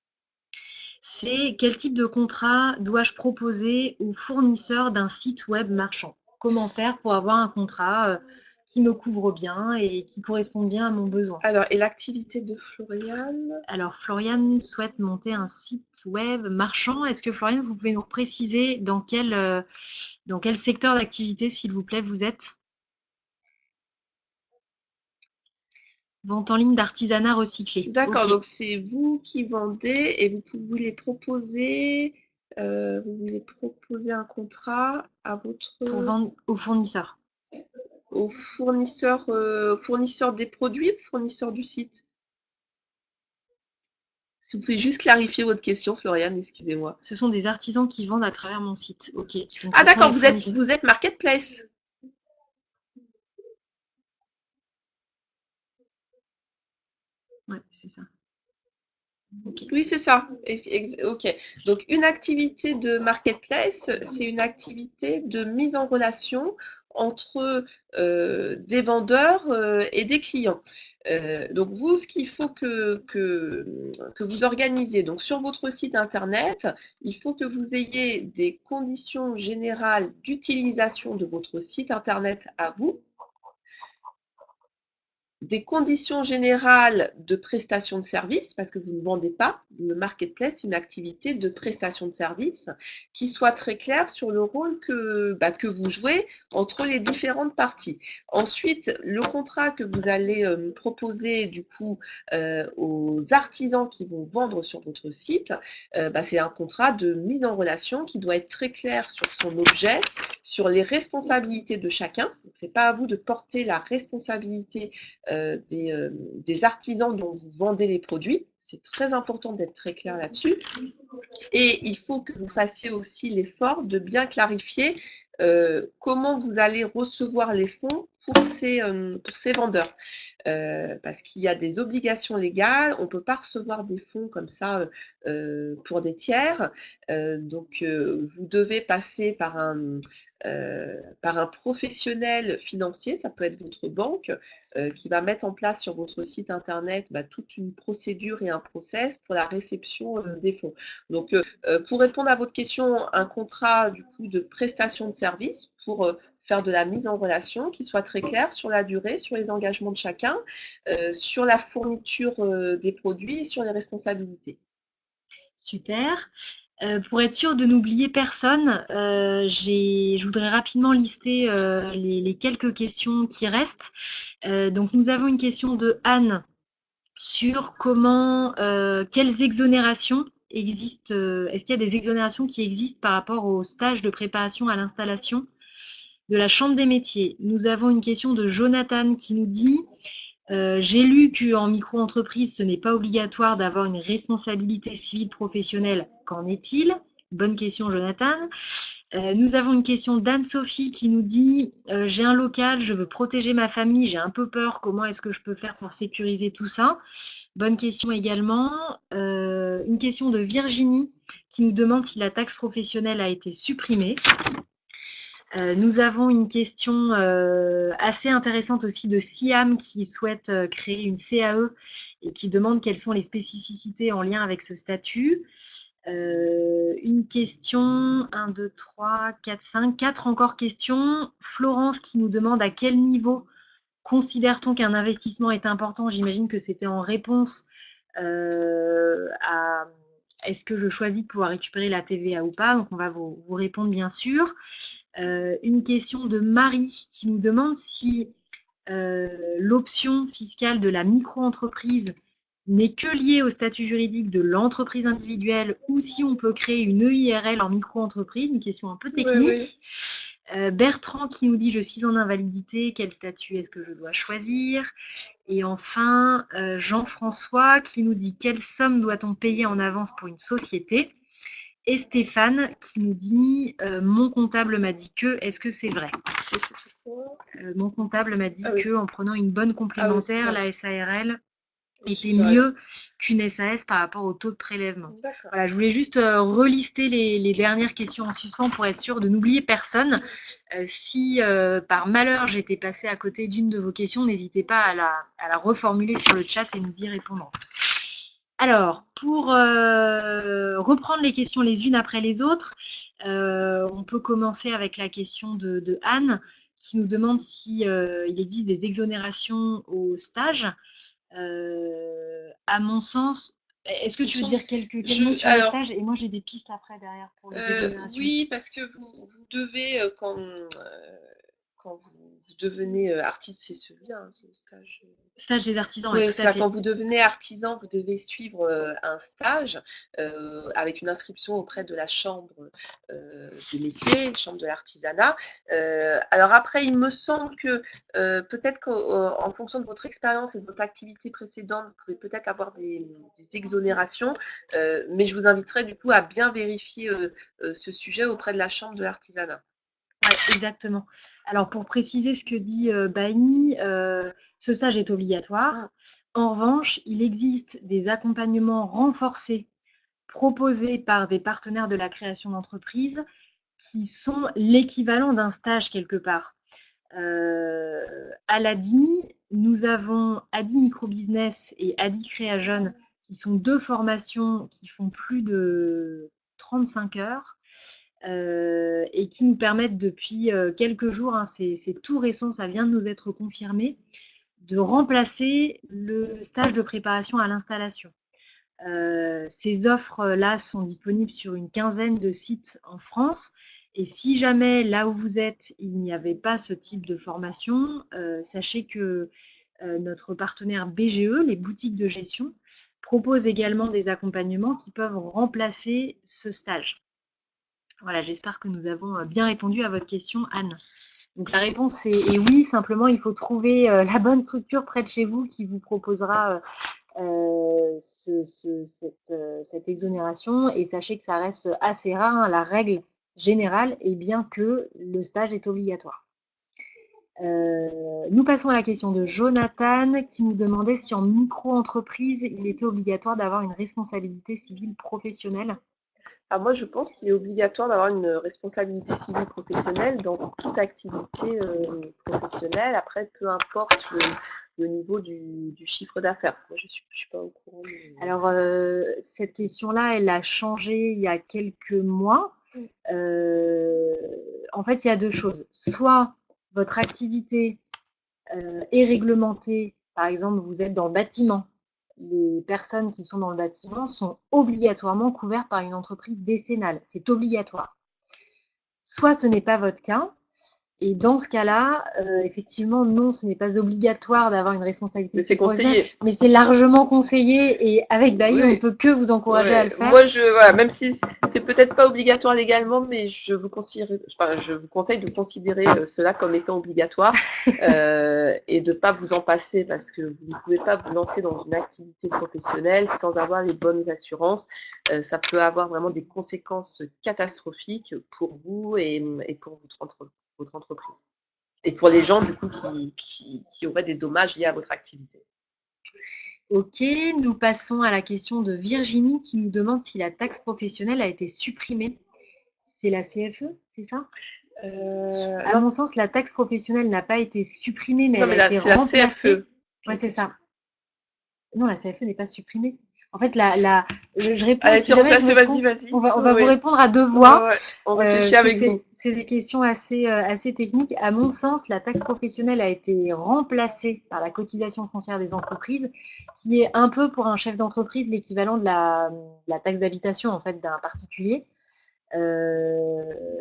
C'est quel type de contrat dois-je proposer aux fournisseurs d'un site web marchand? Comment faire pour avoir un contrat qui me couvre bien et qui correspond bien à mon besoin? Alors, et l'activité de Floriane? Alors, Floriane souhaite monter un site web marchand. Est-ce que Floriane, vous pouvez nous préciser dans quel secteur d'activité, s'il vous plaît, vous êtes? Vente en ligne d'artisanat recyclé. D'accord, Ok. donc c'est vous qui vendez et vous voulez proposer un contrat à Pour vendre aux fournisseurs. au fournisseur des produits, fournisseur du site. Si vous pouvez juste clarifier votre question, Floriane, excusez-moi. Ce sont des artisans qui vendent à travers mon site. Ok. Donc, Ah ce sont d'accord, les fournisseurs. vous êtes marketplace. Ouais, c'est ça. Ok. Oui, c'est ça. Ok. Donc, une activité de marketplace, c'est une activité de mise en relation entre des vendeurs et des clients. Donc, vous, ce qu'il faut que vous organisez, donc sur votre site internet, il faut que vous ayez des conditions générales d'utilisation de votre site internet à vous. des conditions générales de prestation de service, parce que vous ne vendez pas, le marketplace, c'est une activité de prestation de service qui soit très claire sur le rôle que vous jouez entre les différentes parties. Ensuite, le contrat que vous allez proposer du coup aux artisans qui vont vendre sur votre site, c'est un contrat de mise en relation qui doit être très clair sur son objet, sur les responsabilités de chacun. Ce n'est pas à vous de porter la responsabilité des artisans dont vous vendez les produits. C'est très important d'être très clair là-dessus. Et il faut que vous fassiez aussi l'effort de bien clarifier comment vous allez recevoir les fonds pour ces vendeurs. Parce qu'il y a des obligations légales, on ne peut pas recevoir des fonds comme ça pour des tiers. Donc, vous devez passer par un professionnel financier, ça peut être votre banque, qui va mettre en place sur votre site internet toute une procédure et un process pour la réception des fonds. Donc, pour répondre à votre question, un contrat du coup de prestation de service pour faire de la mise en relation qui soit très clair sur la durée, sur les engagements de chacun, sur la fourniture des produits et sur les responsabilités. Super. Pour être sûr de n'oublier personne, je voudrais rapidement lister les quelques questions qui restent. Donc nous avons une question de Anne sur quelles exonérations existent, est-ce qu'il y a des exonérations qui existent par rapport au stage de préparation à l'installation de la Chambre des métiers. Nous avons une question de Jonathan qui nous dit j'ai lu qu'en micro-entreprise, ce n'est pas obligatoire d'avoir une responsabilité civile professionnelle. Qu'en est-il? Bonne question, Jonathan. Nous avons une question d'Anne-Sophie qui nous dit j'ai un local, je veux protéger ma famille, j'ai un peu peur, comment est-ce que je peux faire pour sécuriser tout ça? Bonne question également. Une question de Virginie qui nous demande si la taxe professionnelle a été supprimée. Nous avons une question assez intéressante aussi de Siam qui souhaite créer une CAE et qui demande quelles sont les spécificités en lien avec ce statut. Une question, 1, 2, 3, 4, 5, 4 encore questions. Florence qui nous demande à quel niveau considère-t-on qu'un investissement est important? J'imagine que c'était en réponse à est-ce que je choisis de pouvoir récupérer la TVA ou pas? Donc on va vous répondre bien sûr. Une question de Marie qui nous demande si l'option fiscale de la micro-entreprise n'est que liée au statut juridique de l'entreprise individuelle ou si on peut créer une EIRL en micro-entreprise, une question un peu technique. Oui. Bertrand qui nous dit je suis en invalidité, quel statut est-ce que je dois choisir? Et enfin Jean-François qui nous dit quelle somme doit-on payer en avance pour une société? Et Stéphane qui nous dit mon comptable m'a dit que, est-ce que c'est vrai? Mon comptable m'a dit que en prenant une bonne complémentaire, la SARL était mieux qu'une SAS par rapport au taux de prélèvement. Voilà, je voulais juste relister les dernières questions en suspens pour être sûre de n'oublier personne. Si par malheur j'étais passée à côté d'une de vos questions, n'hésitez pas à la reformuler sur le chat et nous y répondrons. Alors, pour reprendre les questions les unes après les autres, on peut commencer avec la question de Anne qui nous demande si il existe des exonérations au stage. À mon sens, est-ce que tu veux dire quelques mots sur le stage? Et moi, j'ai des pistes après derrière pour les exonérations. Oui, parce que vous devez, quand vous devenez artiste, c'est celui-là, hein, c'est le stage. Stage des artisans, oui, tout à fait. Quand vous devenez artisan, vous devez suivre un stage avec une inscription auprès de la chambre des métiers, chambre de l'artisanat. Alors après, il me semble que peut-être qu'en fonction de votre expérience et de votre activité précédente, vous pouvez peut-être avoir des exonérations, mais je vous inviterai du coup à bien vérifier ce sujet auprès de la chambre de l'artisanat. Oui, exactement. Alors, pour préciser ce que dit Bailly, ce stage est obligatoire. En revanche, il existe des accompagnements renforcés proposés par des partenaires de la création d'entreprise qui sont l'équivalent d'un stage quelque part. À l'ADI, nous avons ADI Microbusiness et ADI Créa Jeune qui sont deux formations qui font plus de 35 heures. Et qui nous permettent depuis quelques jours, hein, c'est tout récent, ça vient de nous être confirmé, de remplacer le stage de préparation à l'installation. Ces offres-là sont disponibles sur une quinzaine de sites en France. Et si jamais, là où vous êtes, il n'y avait pas ce type de formation, sachez que notre partenaire BGE, les boutiques de gestion, propose également des accompagnements qui peuvent remplacer ce stage. Voilà, j'espère que nous avons bien répondu à votre question, Anne. Donc la réponse est oui, simplement il faut trouver la bonne structure près de chez vous qui vous proposera cette exonération, et sachez que ça reste assez rare, hein. La règle générale est bien que le stage est obligatoire. Nous passons à la question de Jonathan qui nous demandait si en micro-entreprise il était obligatoire d'avoir une responsabilité civile professionnelle. Alors moi, je pense qu'il est obligatoire d'avoir une responsabilité civile professionnelle dans toute activité professionnelle. Après, peu importe le niveau du chiffre d'affaires. Moi, je suis pas au courant. Alors, cette question-là, elle a changé il y a quelques mois. En fait, il y a deux choses. Soit votre activité est réglementée, par exemple, vous êtes dans le bâtiment. Les personnes qui sont dans le bâtiment sont obligatoirement couvertes par une entreprise décennale. C'est obligatoire. Soit ce n'est pas votre cas, et dans ce cas-là, effectivement, non, ce n'est pas obligatoire d'avoir une responsabilité Mais c'est conseillé. mais c'est largement conseillé, et avec Bailly, on ne peut que vous encourager à le faire. Moi, voilà, même si c'est peut-être pas obligatoire légalement, mais je vous conseille de considérer cela comme étant obligatoire et de ne pas vous en passer, parce que vous ne pouvez pas vous lancer dans une activité professionnelle sans avoir les bonnes assurances. Ça peut avoir vraiment des conséquences catastrophiques pour vous et pour votre entreprise. Et pour les gens, du coup, qui auraient des dommages liés à votre activité. Ok, nous passons à la question de Virginie qui nous demande si la taxe professionnelle a été supprimée. C'est la CFE, c'est ça? À mon sens, la taxe professionnelle n'a pas été supprimée, mais elle a été remplacée. La CFE. Ouais, c'est ça. Non, la CFE n'est pas supprimée. En fait, je réponds. Allez, si remplacée, vas-y. On va vous répondre à deux voix. Ouais, on réfléchit avec vous. C'est des questions assez techniques. À mon sens, la taxe professionnelle a été remplacée par la cotisation foncière des entreprises, qui est un peu pour un chef d'entreprise l'équivalent de la taxe d'habitation en fait d'un particulier.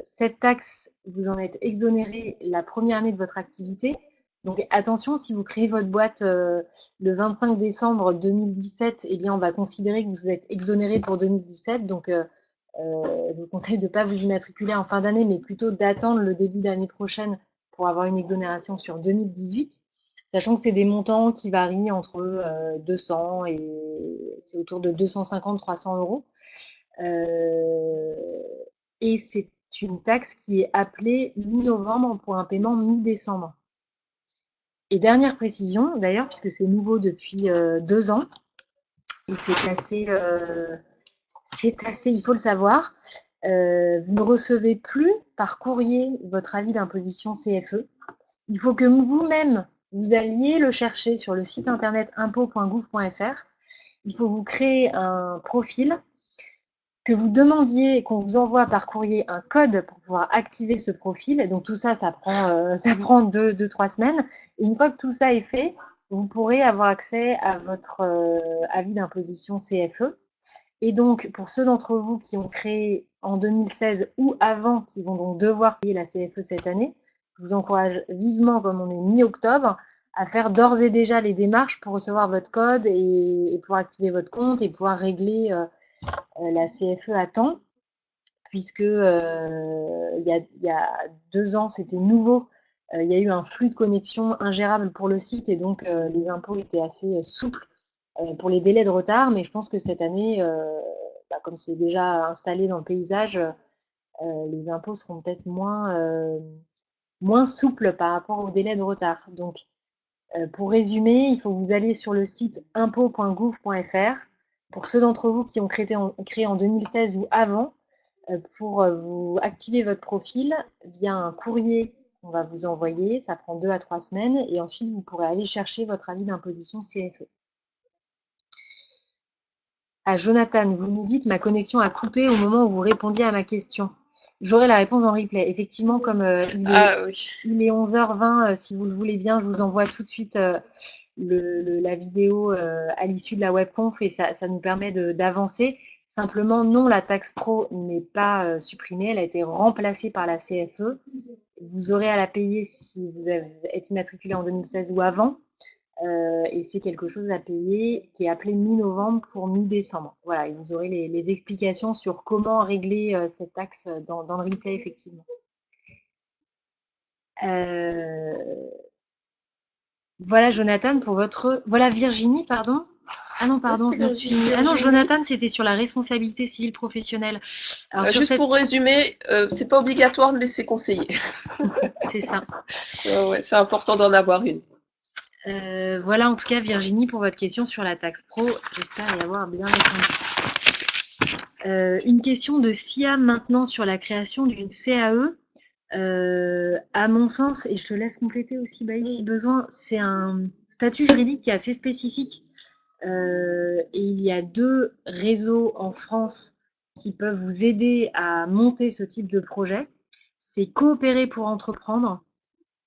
Cette taxe, vous en êtes exonéré la première année de votre activité. Donc attention, si vous créez votre boîte le 25 décembre 2017, eh bien on va considérer que vous êtes exonéré pour 2017. Donc je vous conseille de ne pas vous immatriculer en fin d'année, mais plutôt d'attendre le début d'année prochaine pour avoir une exonération sur 2018. Sachant que c'est des montants qui varient entre 200 et c'est autour de 250-300 euros. Et c'est une taxe qui est appelée mi-novembre pour un paiement mi-décembre. Et dernière précision, d'ailleurs, puisque c'est nouveau depuis 2 ans, et c'est assez, il faut le savoir, vous ne recevez plus par courrier votre avis d'imposition CFE. Il faut que vous-même, vous alliez le chercher sur le site internet impôts.gouv.fr. Il faut vous créer un profil, que vous demandiez qu'on vous envoie par courrier un code pour pouvoir activer ce profil. Et donc tout ça, ça prend 2-3 semaines. Et une fois que tout ça est fait, vous pourrez avoir accès à votre avis d'imposition CFE. Et donc, pour ceux d'entre vous qui ont créé en 2016 ou avant, qui vont donc devoir payer la CFE cette année, je vous encourage vivement, comme on est mi-octobre, à faire d'ores et déjà les démarches pour recevoir votre code et pouvoir activer votre compte et pouvoir régler la CFE à temps, puisque il y a 2 ans, c'était nouveau. Il y a eu un flux de connexion ingérable pour le site et donc les impôts étaient assez souples pour les délais de retard. Mais je pense que cette année, comme c'est déjà installé dans le paysage, les impôts seront peut-être moins souples par rapport aux délais de retard. Donc, pour résumer, il faut que vous alliez sur le site impôts.gouv.fr. Pour ceux d'entre vous qui ont créé en 2016 ou avant, pour vous activer votre profil via un courrier qu'on va vous envoyer. Ça prend 2 à 3 semaines et ensuite vous pourrez aller chercher votre avis d'imposition CFE. Ah, Jonathan, vous nous dites ma connexion a coupé au moment où vous répondiez à ma question. J'aurai la réponse en replay. Effectivement, comme Ah oui. il est 11h20, si vous le voulez bien, je vous envoie tout de suite la vidéo à l'issue de la webconf et ça nous permet d'avancer. Simplement, non, la taxe pro n'est pas supprimée, elle a été remplacée par la CFE. Vous aurez à la payer si vous êtes immatriculé en 2016 ou avant. Et c'est quelque chose à payer qui est appelé mi-novembre pour mi-décembre. Voilà, et vous aurez les explications sur comment régler cette taxe dans le replay, effectivement. Voilà, Jonathan, pour votre... Voilà, Virginie, pardon. Ah non, pardon, Merci je me suis... Virginie. Ah non, Jonathan, c'était sur la responsabilité civile professionnelle. Alors, sur Juste cette... pour résumer, c'est pas obligatoire, mais c'est conseillé. C'est ça. Ouais, c'est important d'en avoir une. Voilà, en tout cas, Virginie, pour votre question sur la taxe pro. J'espère y avoir bien répondu. Une question de Siam maintenant sur la création d'une CAE. À mon sens, et je te laisse compléter aussi, Baï, si besoin, c'est un statut juridique qui est assez spécifique. Et il y a 2 réseaux en France qui peuvent vous aider à monter ce type de projet. C'est Coopérer pour entreprendre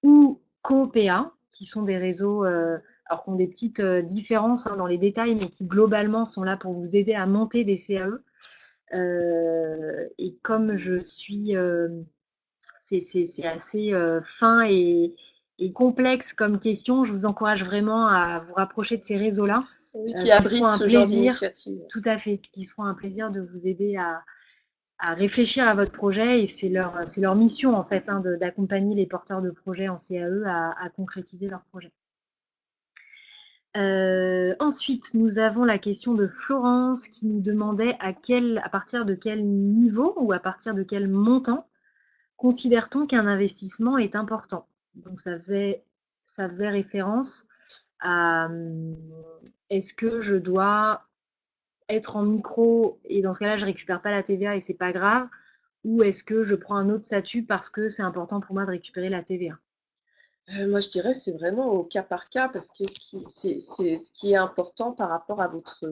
ou Coopéa, qui sont des réseaux, alors qui ont des petites différences dans les détails, mais qui globalement sont là pour vous aider à monter des CAE. Et comme je suis, c'est assez fin et complexe comme question, je vous encourage vraiment à vous rapprocher de ces réseaux-là, Oui, qui qui seront abrite un ce genre plaisir, d'initiative. tout à fait, qui seront un plaisir de vous aider à réfléchir à votre projet et c'est leur mission en fait d'accompagner les porteurs de projets en CAE à concrétiser leur projet. Ensuite, nous avons la question de Florence qui nous demandait à partir de quel niveau ou à partir de quel montant considère-t-on qu'un investissement est important? Donc ça faisait référence à est-ce que je dois être en micro et dans ce cas-là je récupère pas la TVA et c'est pas grave, ou est-ce que je prends un autre statut parce que c'est important pour moi de récupérer la TVA? Moi, je dirais c'est vraiment au cas par cas parce que ce qui est important par rapport à votre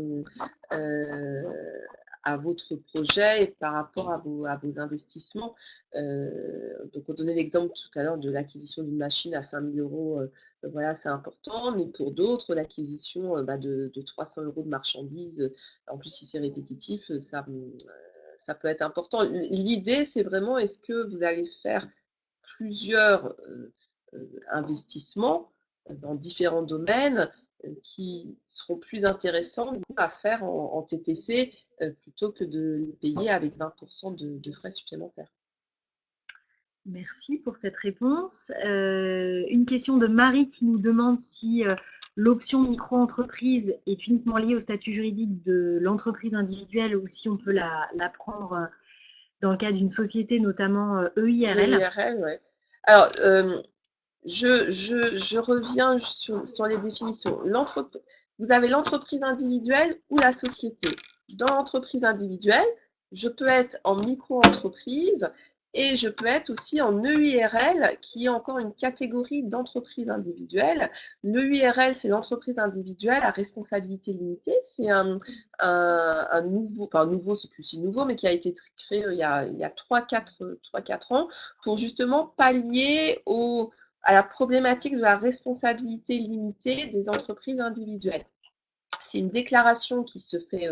projet et par rapport à vos investissements. Donc, on donnait l'exemple tout à l'heure de l'acquisition d'une machine à 5 000 euros. Voilà, c'est important, mais pour d'autres, l'acquisition de 300 euros de marchandises, en plus si c'est répétitif, ça peut être important. L'idée, c'est vraiment est-ce que vous allez faire plusieurs investissements dans différents domaines qui seront plus intéressants du coup, à faire en TTC plutôt que de les payer avec 20% de frais supplémentaires. Merci pour cette réponse. Une question de Marie qui nous demande si l'option micro-entreprise est uniquement liée au statut juridique de l'entreprise individuelle ou si on peut la prendre dans le cas d'une société, notamment EIRL. EIRL, ouais. Alors, je reviens sur les définitions. Vous avez l'entreprise individuelle ou la société. Dans l'entreprise individuelle, je peux être en micro-entreprise et je peux être aussi en EIRL, qui est encore une catégorie d'entreprise individuelle. L'EIRL, c'est l'entreprise individuelle à responsabilité limitée. C'est un nouveau, enfin nouveau, c'est plus si nouveau, mais qui a été créé il y a 3-4 ans pour justement pallier à la problématique de la responsabilité limitée des entreprises individuelles. C'est une déclaration qui se fait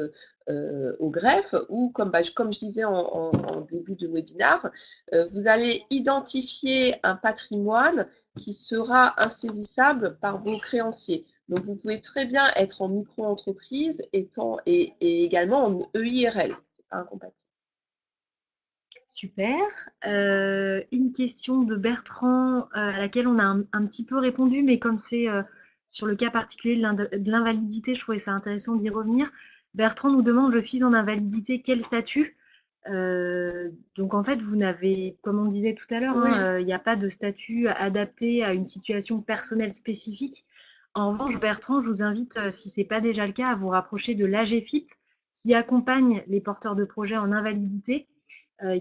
au greffe ou, comme je disais en début de webinaire, vous allez identifier un patrimoine qui sera insaisissable par vos créanciers. Donc, vous pouvez très bien être en micro-entreprise et également en EIRL. C'est pas incompatible. Super. Une question de Bertrand à laquelle on a un petit peu répondu, mais comme c'est sur le cas particulier de l'invalidité, je trouvais ça intéressant d'y revenir. Bertrand nous demande, je suis en invalidité, quel statut? Donc en fait, vous n'avez, comme on disait tout à l'heure, il n'y a pas de statut adapté à une situation personnelle spécifique. En revanche, Bertrand, je vous invite, si ce n'est pas déjà le cas, à vous rapprocher de l'AGFIP qui accompagne les porteurs de projets en invalidité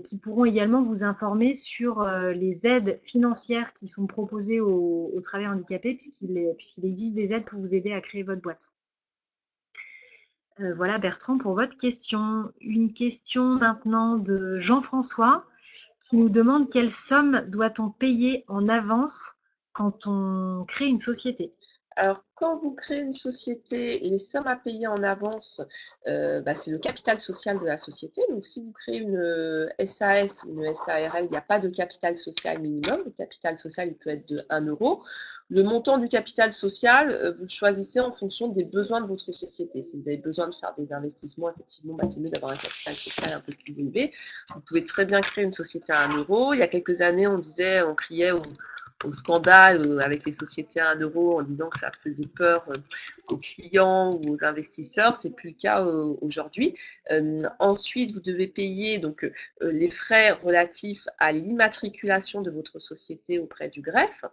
qui pourront également vous informer sur les aides financières qui sont proposées aux travailleurs handicapés, puisqu'il existe des aides pour vous aider à créer votre boîte. Voilà Bertrand pour votre question. Une question maintenant de Jean-François qui nous demande quelle somme doit-on payer en avance quand on crée une société? Alors, quand vous créez une société, les sommes à payer en avance, c'est le capital social de la société. Donc, si vous créez une SAS ou une SARL, il n'y a pas de capital social minimum. Le capital social, il peut être de 1 euro. Le montant du capital social, vous le choisissez en fonction des besoins de votre société. Si vous avez besoin de faire des investissements, effectivement, c'est mieux d'avoir un capital social un peu plus élevé. Vous pouvez très bien créer une société à 1 euro. Il y a quelques années, on criait au scandale avec les sociétés à 1 euro en disant que ça faisait peur aux clients ou aux investisseurs. C'est plus le cas aujourd'hui. Ensuite, vous devez payer donc les frais relatifs à l'immatriculation de votre société auprès du greffe.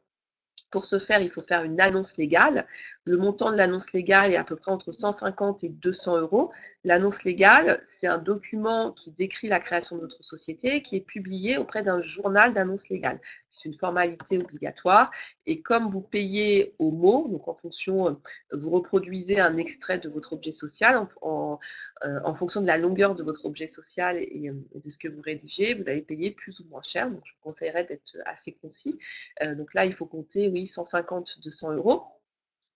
Pour ce faire, il faut faire une annonce légale. Le montant de l'annonce légale est à peu près entre 150 et 200 euros. L'annonce légale, c'est un document qui décrit la création de votre société, qui est publié auprès d'un journal d'annonce légale. C'est une formalité obligatoire. Et comme vous payez au mot, donc en fonction, vous reproduisez un extrait de votre objet social en fonction de la longueur de votre objet social et de ce que vous rédigez, vous allez payer plus ou moins cher. Donc, je vous conseillerais d'être assez concis. Donc là, il faut compter, oui, 150, 200 euros.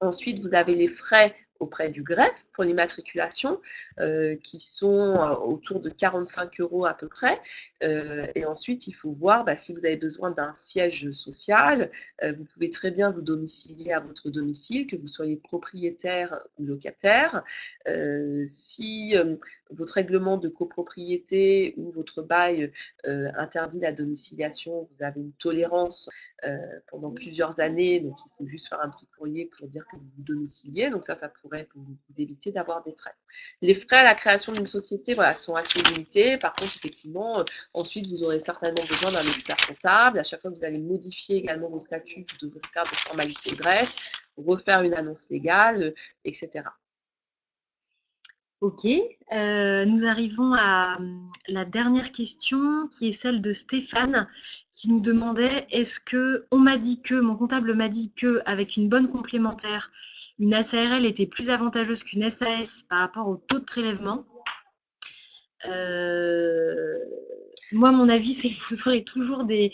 Ensuite, vous avez les frais auprès du greffe pour l'immatriculation qui sont autour de 45 euros à peu près. Et ensuite, il faut voir si vous avez besoin d'un siège social. Vous pouvez très bien vous domicilier à votre domicile, que vous soyez propriétaire ou locataire. Si votre règlement de copropriété ou votre bail interdit la domiciliation, vous avez une tolérance pendant plusieurs années, donc il faut juste faire un petit courrier pour dire que vous vous domiciliez, donc ça pourrait vous éviter d'avoir des frais. Les frais à la création d'une société sont assez limités, par contre effectivement, ensuite vous aurez certainement besoin d'un expert comptable, à chaque fois que vous allez modifier également vos statuts, vous devrez faire des formalités de greffe, refaire une annonce légale, etc. Ok, nous arrivons à la dernière question qui est celle de Stéphane qui nous demandait mon comptable m'a dit que avec une bonne complémentaire, une SARL était plus avantageuse qu'une SAS par rapport au taux de prélèvement. Moi, mon avis, c'est que vous aurez toujours des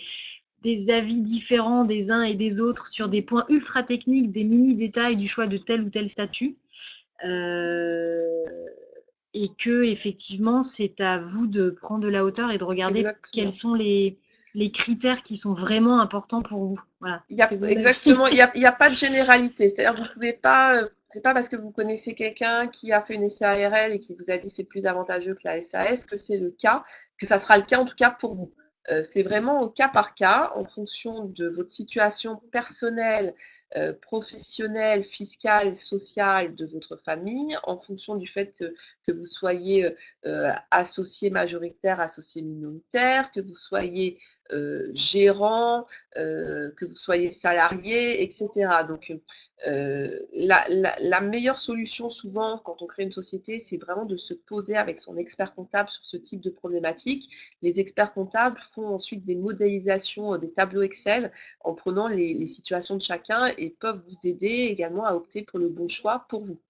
avis différents des uns et des autres sur des points ultra techniques, des mini-détails du choix de tel ou tel statut. Et que effectivement, c'est à vous de prendre de la hauteur et de regarder Exactement. quels sont les critères qui sont vraiment importants pour vous. Voilà. Exactement, il n'y a pas de généralité. C'est-à-dire, vous pouvez pas, c'est pas parce que vous connaissez quelqu'un qui a fait une SARL et qui vous a dit c'est plus avantageux que la SAS que c'est le cas, que ça sera le cas en tout cas pour vous. C'est vraiment au cas par cas, en fonction de votre situation personnelle, professionnelle, fiscale, sociale de votre famille, en fonction du fait que vous soyez associé majoritaire, associé minoritaire, que vous soyez gérant, que vous soyez salarié, etc. Donc, la meilleure solution souvent quand on crée une société, c'est vraiment de se poser avec son expert comptable sur ce type de problématique. Les experts comptables font ensuite des modélisations, des tableaux Excel en prenant les situations de chacun et peuvent vous aider également à opter pour le bon choix pour vous.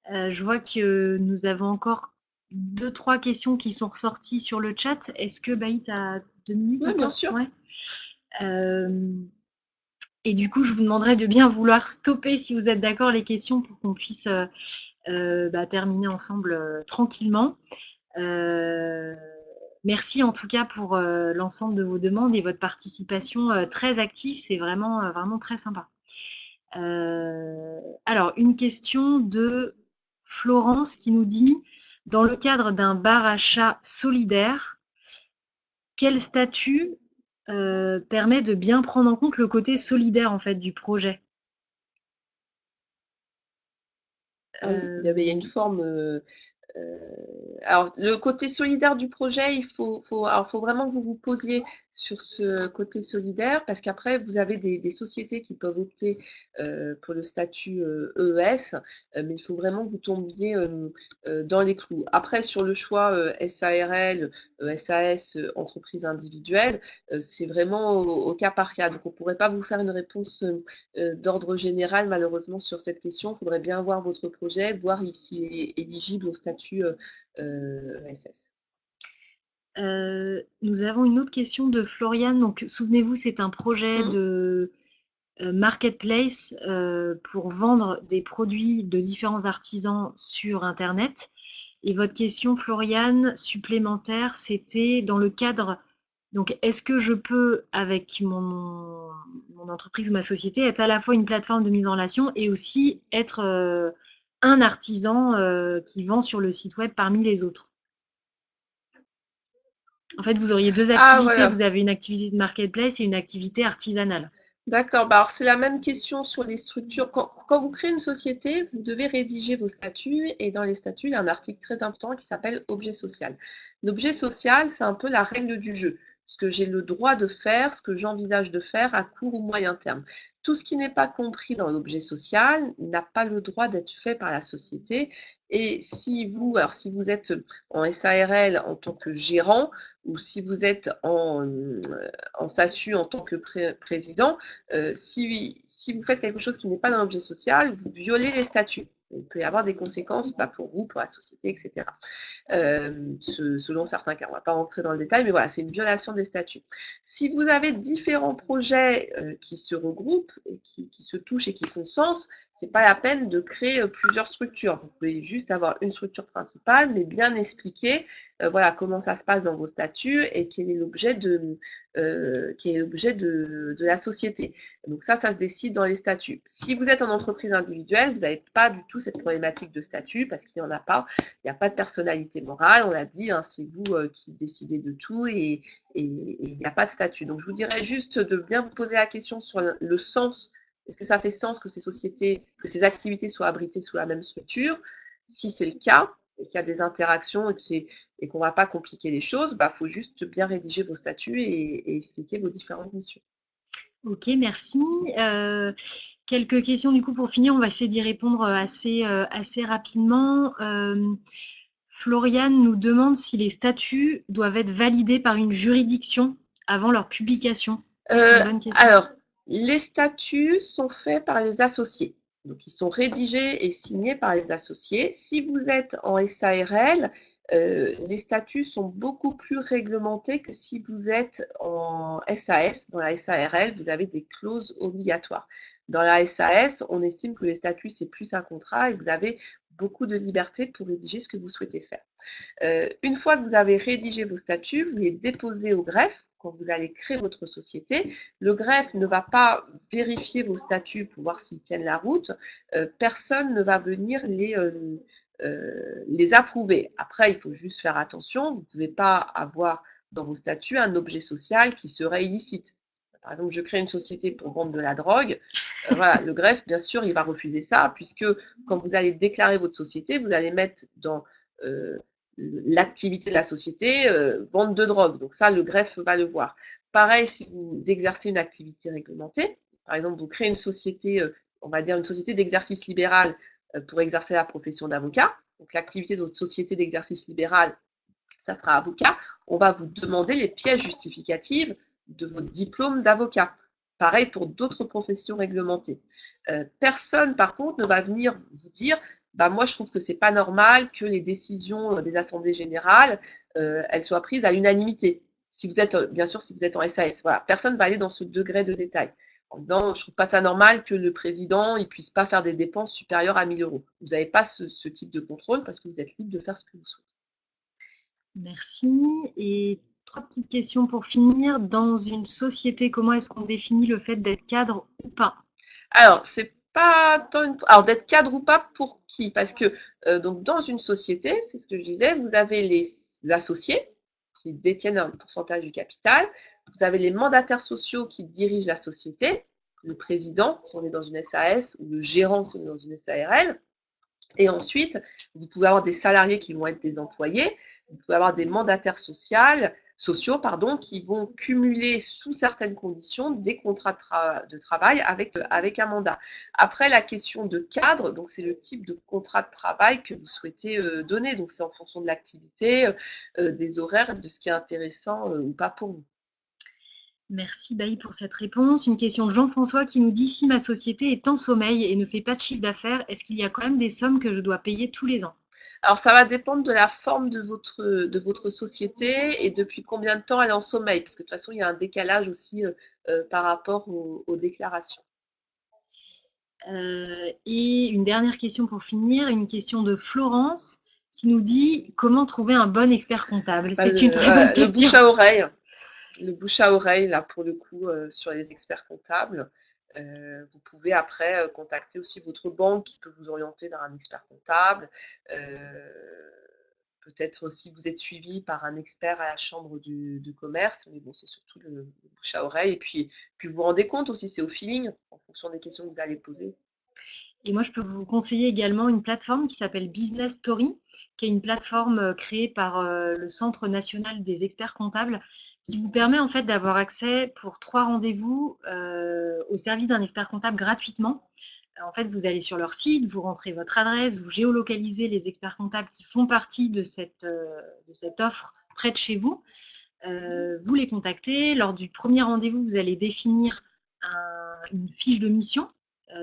Je vois que nous avons encore 2-3 questions qui sont ressorties sur le chat. Est-ce que Baït a 2 minutes Oui, encore? bien sûr. Ouais. Et du coup, je vous demanderai de bien vouloir stopper, si vous êtes d'accord, les questions pour qu'on puisse terminer ensemble tranquillement. Merci en tout cas pour l'ensemble de vos demandes et votre participation très active. C'est vraiment, vraiment très sympa. Alors, une question de Florence qui nous dit, dans le cadre d'un bar à chat solidaire, quel statut permet de bien prendre en compte le côté solidaire en fait du projet? Oui, il y a une forme. Alors, le côté solidaire du projet, faut vraiment que vous vous posiez sur ce côté solidaire parce qu'après, vous avez des sociétés qui peuvent opter pour le statut EES, mais il faut vraiment que vous tombiez dans les clous. Après, sur le choix SARL, SAS, entreprise individuelle, c'est vraiment au cas par cas. Donc, on ne pourrait pas vous faire une réponse d'ordre général, malheureusement, sur cette question. Il faudrait bien voir votre projet, voir s'il est éligible au statut ESS. Nous avons une autre question de Floriane. Donc, souvenez-vous, c'est un projet Mmh. de marketplace pour vendre des produits de différents artisans sur Internet. Et votre question, Floriane, supplémentaire, c'était dans le cadre. Donc, est-ce que je peux, avec mon entreprise ou ma société, être à la fois une plateforme de mise en relation et aussi être un artisan qui vend sur le site web parmi les autres? En fait, vous auriez deux Ah activités. voilà. Vous avez une activité de marketplace et une activité artisanale. D'accord. Bah, alors c'est la même question sur les structures. Quand vous créez une société, vous devez rédiger vos statuts et dans les statuts, il y a un article très important qui s'appelle objet social. L'objet social, c'est un peu la règle du jeu. Ce que j'ai le droit de faire, ce que j'envisage de faire à court ou moyen terme. Tout ce qui n'est pas compris dans l'objet social n'a pas le droit d'être fait par la société. Et si vous êtes en SARL en tant que gérant ou si vous êtes en SASU en tant que président, si vous faites quelque chose qui n'est pas dans l'objet social, vous violez les statuts. Il peut y avoir des conséquences pour vous, pour la société, etc. Selon certains cas. On ne va pas rentrer dans le détail, mais voilà, c'est une violation des statuts. Si vous avez différents projets qui se regroupent, et qui se touchent et qui font sens, ce n'est pas la peine de créer plusieurs structures. Vous pouvez juste avoir une structure principale, mais bien expliquer voilà, comment ça se passe dans vos statuts et quel est l'objet de la société. Donc ça se décide dans les statuts. Si vous êtes en entreprise individuelle, vous n'avez pas du tout cette problématique de statut parce qu'il n'y en a pas. Il n'y a pas de personnalité morale, on l'a dit, hein, c'est vous qui décidez de tout et il n'y a pas de statut. Donc je vous dirais juste de bien vous poser la question sur le sens. Est-ce que ça fait sens que ces sociétés, que ces activités soient abritées sous la même structure? Si c'est le cas, et qu'il y a des interactions et qu'on ne va pas compliquer les choses, il faut juste bien rédiger vos statuts et expliquer vos différentes missions. Ok, merci. Quelques questions du coup pour finir, on va essayer d'y répondre assez rapidement. Floriane nous demande si les statuts doivent être validés par une juridiction avant leur publication. Ça, c'est une bonne question. Alors, les statuts sont faits par les associés. Donc, ils sont rédigés et signés par les associés. Si vous êtes en SARL, les statuts sont beaucoup plus réglementés que si vous êtes en SAS. Dans la SARL, vous avez des clauses obligatoires. Dans la SAS, on estime que les statuts, c'est plus un contrat et vous avez beaucoup de liberté pour rédiger ce que vous souhaitez faire. Une fois que vous avez rédigé vos statuts, vous les déposez au greffe quand vous allez créer votre société. Le greffe ne va pas vérifier vos statuts pour voir s'ils tiennent la route. Personne ne va venir les approuver. Après, il faut juste faire attention. Vous ne pouvez pas avoir dans vos statuts un objet social qui serait illicite. Par exemple, je crée une société pour vendre de la drogue. Voilà, le greffe, bien sûr, il va refuser ça, puisque quand vous allez déclarer votre société, vous allez mettre dans l'activité de la société, vente de drogue. Donc ça, le greffe va le voir. Pareil, si vous exercez une activité réglementée, par exemple, vous créez une société, on va dire une société d'exercice libéral pour exercer la profession d'avocat. Donc l'activité de votre société d'exercice libéral, ça sera avocat. On va vous demander les pièces justificatives de votre diplôme d'avocat. Pareil pour d'autres professions réglementées. Personne, par contre, ne va venir vous dire moi, je trouve que c'est pas normal que les décisions des assemblées générales, elles soient prises à l'unanimité. Si vous êtes, bien sûr, si vous êtes en SAS, voilà, personne va aller dans ce degré de détail en disant je trouve pas ça normal que le président il puisse pas faire des dépenses supérieures à 1 000 euros. Vous n'avez pas ce type de contrôle parce que vous êtes libre de faire ce que vous souhaitez. Merci. Et trois petites questions pour finir. Dans une société, comment est-ce qu'on définit le fait d'être cadre ou pas? Alors, c'est pas tant une... Alors, d'être cadre ou pas pour qui? Parce que donc dans une société, c'est ce que je disais, vous avez les associés qui détiennent un pourcentage du capital, vous avez les mandataires sociaux qui dirigent la société, le président si on est dans une SAS ou le gérant si on est dans une SARL. Et ensuite, vous pouvez avoir des salariés qui vont être des employés, vous pouvez avoir des mandataires sociaux qui vont cumuler sous certaines conditions des contrats de travail avec un mandat. Après, la question de cadre, donc c'est le type de contrat de travail que vous souhaitez donner. Donc c'est en fonction de l'activité, des horaires, de ce qui est intéressant ou pas pour vous. Merci Bailly pour cette réponse. Une question de Jean-François qui nous dit si ma société est en sommeil et ne fait pas de chiffre d'affaires, est-ce qu'il y a quand même des sommes que je dois payer tous les ans? Alors, ça va dépendre de la forme de votre société et depuis combien de temps elle est en sommeil, parce que de toute façon, il y a un décalage aussi par rapport aux déclarations. Et une dernière question pour finir, une question de Florence qui nous dit comment trouver un bon expert comptable. Bah, C'est une très bonne le question. bouche à oreille. Le bouche à oreille, là, pour le coup, sur les experts comptables. Vous pouvez après contacter aussi votre banque qui peut vous orienter vers un expert comptable. Peut-être aussi vous êtes suivi par un expert à la chambre de commerce, mais bon, c'est surtout le bouche à oreille. Et puis vous vous rendez compte aussi, c'est au feeling, en fonction des questions que vous allez poser. Et moi, je peux vous conseiller également une plateforme qui s'appelle Business Story, qui est une plateforme créée par le Centre national des experts comptables, qui vous permet en fait d'avoir accès pour 3 rendez-vous au service d'un expert comptable gratuitement. En fait, vous allez sur leur site, vous rentrez votre adresse, vous géolocalisez les experts comptables qui font partie de cette offre près de chez vous. Vous les contactez. Lors du premier rendez-vous, vous allez définir une fiche de mission.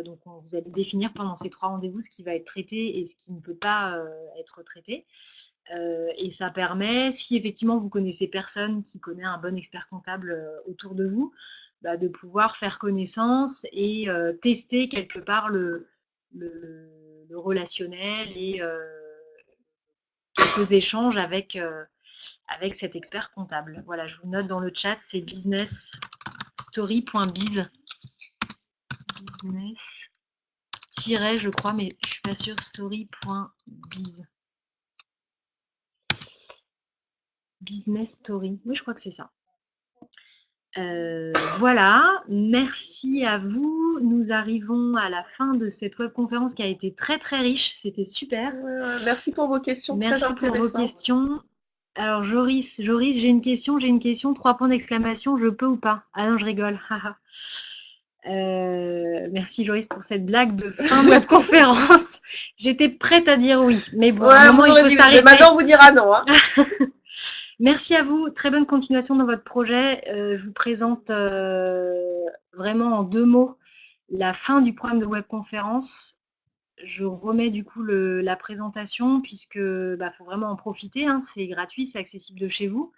Donc, vous allez définir pendant ces 3 rendez-vous ce qui va être traité et ce qui ne peut pas être traité. Et ça permet, si effectivement vous connaissez personne qui connaît un bon expert comptable autour de vous, bah, de pouvoir faire connaissance et tester quelque part le relationnel et quelques échanges avec cet expert comptable. Voilà, je vous note dans le chat, c'est businessstory.biz. Business, je crois, mais je suis pas sûre, story.biz. Business Story, oui, je crois que c'est ça. Voilà, merci à vous. Nous arrivons à la fin de cette webconférence qui a été très très riche, c'était super. Merci pour vos questions, très Merci pour vos intéressantes. questions. Alors Joris, j'ai une question, 3 points d'exclamation, je peux ou pas? Ah non, je rigole. Merci Joris pour cette blague de fin de webconférence. J'étais prête à dire oui, mais bon, à un moment il faut s'arrêter. Maintenant, on vous dira non. Hein. Merci à vous, très bonne continuation dans votre projet. Je vous présente vraiment en 2 mots la fin du programme de webconférence. Je remets du coup la présentation puisque faut vraiment en profiter, hein, c'est gratuit, c'est accessible de chez vous.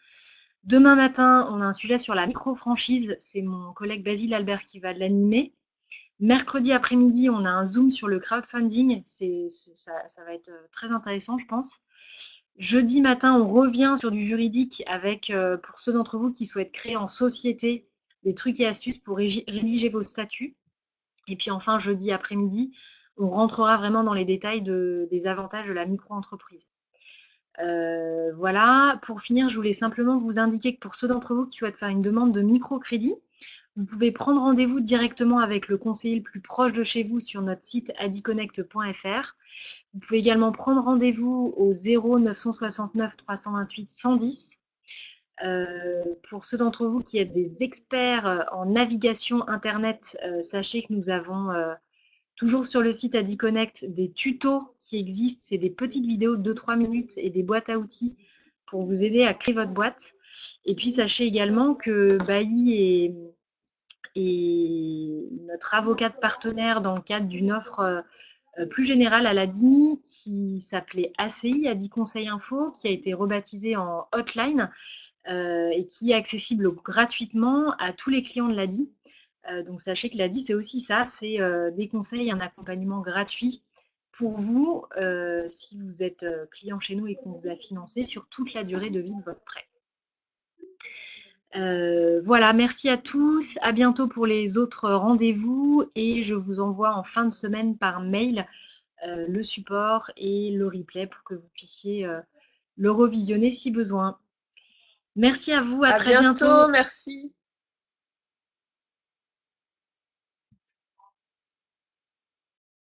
Demain matin, on a un sujet sur la micro-franchise, c'est mon collègue Basile Albert qui va l'animer. Mercredi après-midi, on a un Zoom sur le crowdfunding, ça va être très intéressant, je pense. Jeudi matin, on revient sur du juridique avec, pour ceux d'entre vous qui souhaitent créer en société, des trucs et astuces pour rédiger vos statuts. Et puis enfin, jeudi après-midi, on rentrera vraiment dans les détails des avantages de la micro-entreprise. Voilà, pour finir, je voulais simplement vous indiquer que pour ceux d'entre vous qui souhaitent faire une demande de microcrédit, vous pouvez prendre rendez-vous directement avec le conseiller le plus proche de chez vous sur notre site adiconnect.fr. Vous pouvez également prendre rendez-vous au 0 969 328 110. Pour ceux d'entre vous qui êtes des experts en navigation Internet, sachez que nous avons toujours sur le site AdiConnect des tutos qui existent. C'est des petites vidéos de 2-3 minutes et des boîtes à outils pour vous aider à créer votre boîte. Et puis sachez également que Bailly est notre avocate partenaire dans le cadre d'une offre plus générale à l'ADI qui s'appelait ACI, ADI Conseil Info, qui a été rebaptisée en Hotline et qui est accessible gratuitement à tous les clients de l'ADI. Donc sachez que l'ADI, c'est aussi ça, c'est des conseils et un accompagnement gratuit pour vous si vous êtes client chez nous et qu'on vous a financé sur toute la durée de vie de votre prêt. Voilà, merci à tous, à bientôt pour les autres rendez-vous et je vous envoie en fin de semaine par mail le support et le replay pour que vous puissiez le revisionner si besoin. Merci à vous, à très bientôt. Merci.